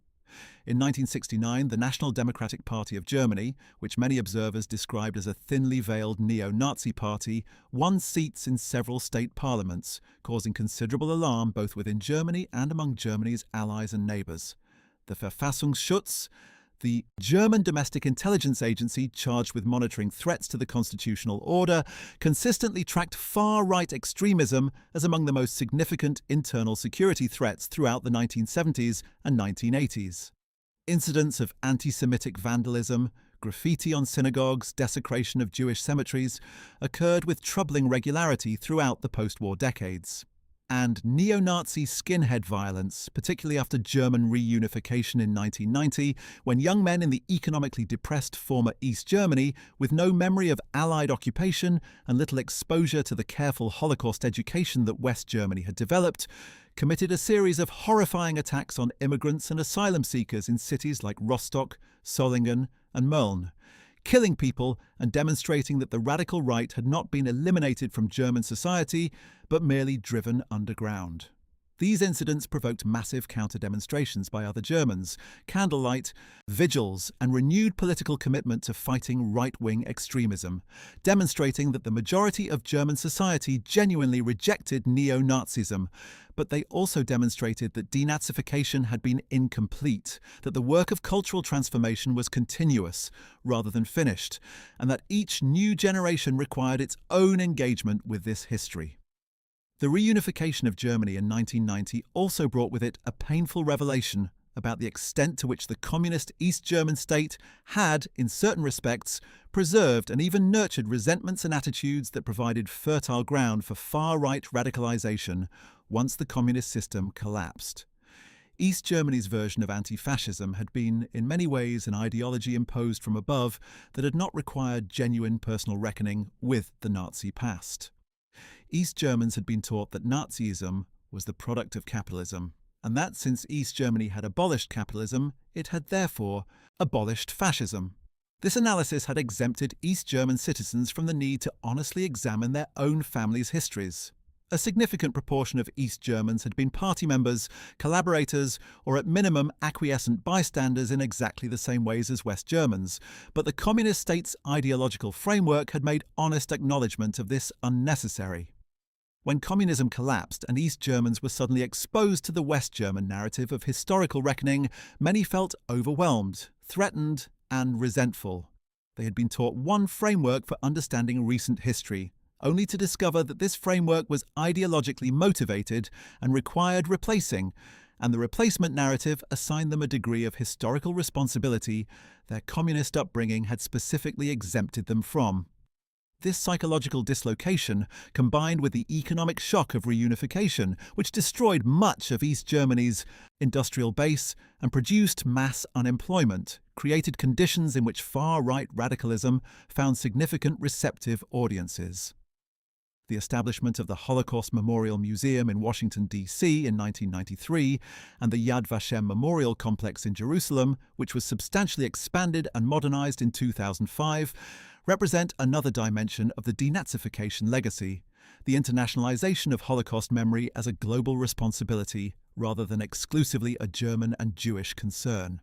In 1969, the National Democratic Party of Germany, which many observers described as a thinly veiled neo-Nazi party, won seats in several state parliaments, causing considerable alarm both within Germany and among Germany's allies and neighbours. The Verfassungsschutz, the German domestic intelligence agency charged with monitoring threats to the constitutional order, consistently tracked far-right extremism as among the most significant internal security threats throughout the 1970s and 1980s. Incidents of anti-Semitic vandalism, graffiti on synagogues, desecration of Jewish cemeteries, occurred with troubling regularity throughout the post-war decades. And neo-Nazi skinhead violence, particularly after German reunification in 1990, when young men in the economically depressed former East Germany, with no memory of Allied occupation and little exposure to the careful Holocaust education that West Germany had developed, committed a series of horrifying attacks on immigrants and asylum seekers in cities like Rostock, Solingen, and Mölln, killing people and demonstrating that the radical right had not been eliminated from German society, but merely driven underground. These incidents provoked massive counter-demonstrations by other Germans, candlelight, vigils, and renewed political commitment to fighting right-wing extremism, demonstrating that the majority of German society genuinely rejected neo-Nazism, but they also demonstrated that denazification had been incomplete, that the work of cultural transformation was continuous rather than finished, and that each new generation required its own engagement with this history. The reunification of Germany in 1990 also brought with it a painful revelation about the extent to which the communist East German state had, in certain respects, preserved and even nurtured resentments and attitudes that provided fertile ground for far-right radicalization once the communist system collapsed. East Germany's version of anti-fascism had been, in many ways, an ideology imposed from above that had not required genuine personal reckoning with the Nazi past. East Germans had been taught that Nazism was the product of capitalism, and that since East Germany had abolished capitalism, it had therefore abolished fascism. This analysis had exempted East German citizens from the need to honestly examine their own families' histories. A significant proportion of East Germans had been party members, collaborators, or at minimum acquiescent bystanders in exactly the same ways as West Germans, but the communist state's ideological framework had made honest acknowledgement of this unnecessary. When communism collapsed and East Germans were suddenly exposed to the West German narrative of historical reckoning, many felt overwhelmed, threatened, and resentful. They had been taught one framework for understanding recent history, only to discover that this framework was ideologically motivated and required replacing, and the replacement narrative assigned them a degree of historical responsibility their communist upbringing had specifically exempted them from. This psychological dislocation, combined with the economic shock of reunification, which destroyed much of East Germany's industrial base and produced mass unemployment, created conditions in which far-right radicalism found significant receptive audiences. The establishment of the Holocaust Memorial Museum in Washington, D.C. in 1993 and the Yad Vashem Memorial Complex in Jerusalem, which was substantially expanded and modernized in 2005, represent another dimension of the Denazification legacy, the internationalization of Holocaust memory as a global responsibility rather than exclusively a German and Jewish concern.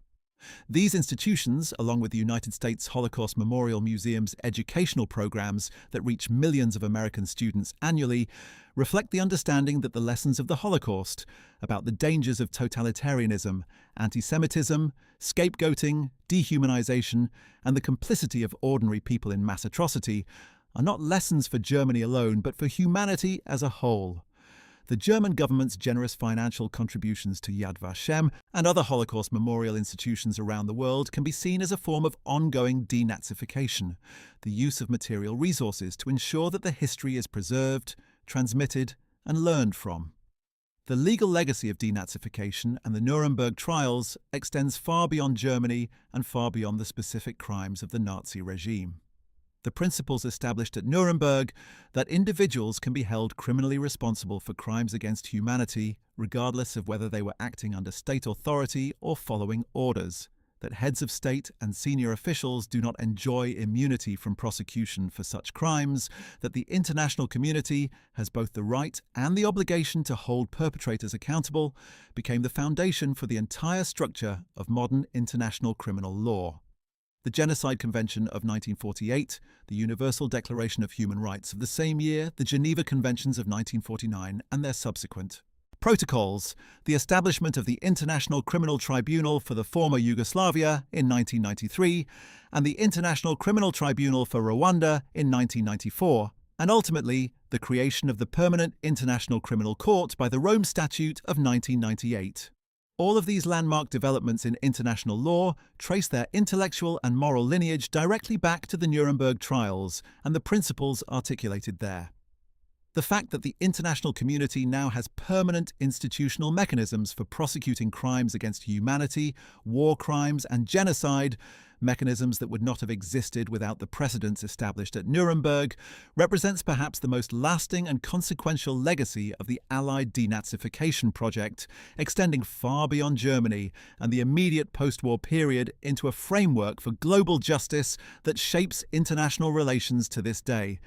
These institutions, along with the United States Holocaust Memorial Museum's educational programs that reach millions of American students annually, reflect the understanding that the lessons of the Holocaust, about the dangers of totalitarianism, anti-Semitism, scapegoating, dehumanization, and the complicity of ordinary people in mass atrocity, are not lessons for Germany alone, but for humanity as a whole. The German government's generous financial contributions to Yad Vashem and other Holocaust memorial institutions around the world can be seen as a form of ongoing denazification, the use of material resources to ensure that the history is preserved, transmitted, and learned from. The legal legacy of denazification and the Nuremberg trials extends far beyond Germany and far beyond the specific crimes of the Nazi regime. The principles established at Nuremberg that individuals can be held criminally responsible for crimes against humanity, regardless of whether they were acting under state authority or following orders, that heads of state and senior officials do not enjoy immunity from prosecution for such crimes, that the international community has both the right and the obligation to hold perpetrators accountable, became the foundation for the entire structure of modern international criminal law. The Genocide Convention of 1948, the Universal Declaration of Human Rights of the same year, the Geneva Conventions of 1949 and their subsequent protocols, the establishment of the International Criminal Tribunal for the former Yugoslavia in 1993, and the International Criminal Tribunal for Rwanda in 1994, and ultimately the creation of the Permanent International Criminal Court by the Rome Statute of 1998. All of these landmark developments in international law trace their intellectual and moral lineage directly back to the Nuremberg trials and the principles articulated there. The fact that the international community now has permanent institutional mechanisms for prosecuting crimes against humanity, war crimes, and genocide, mechanisms that would not have existed without the precedents established at Nuremberg, represents perhaps the most lasting and consequential legacy of the Allied denazification project, extending far beyond Germany and the immediate post-war period into a framework for global justice that shapes international relations to this day,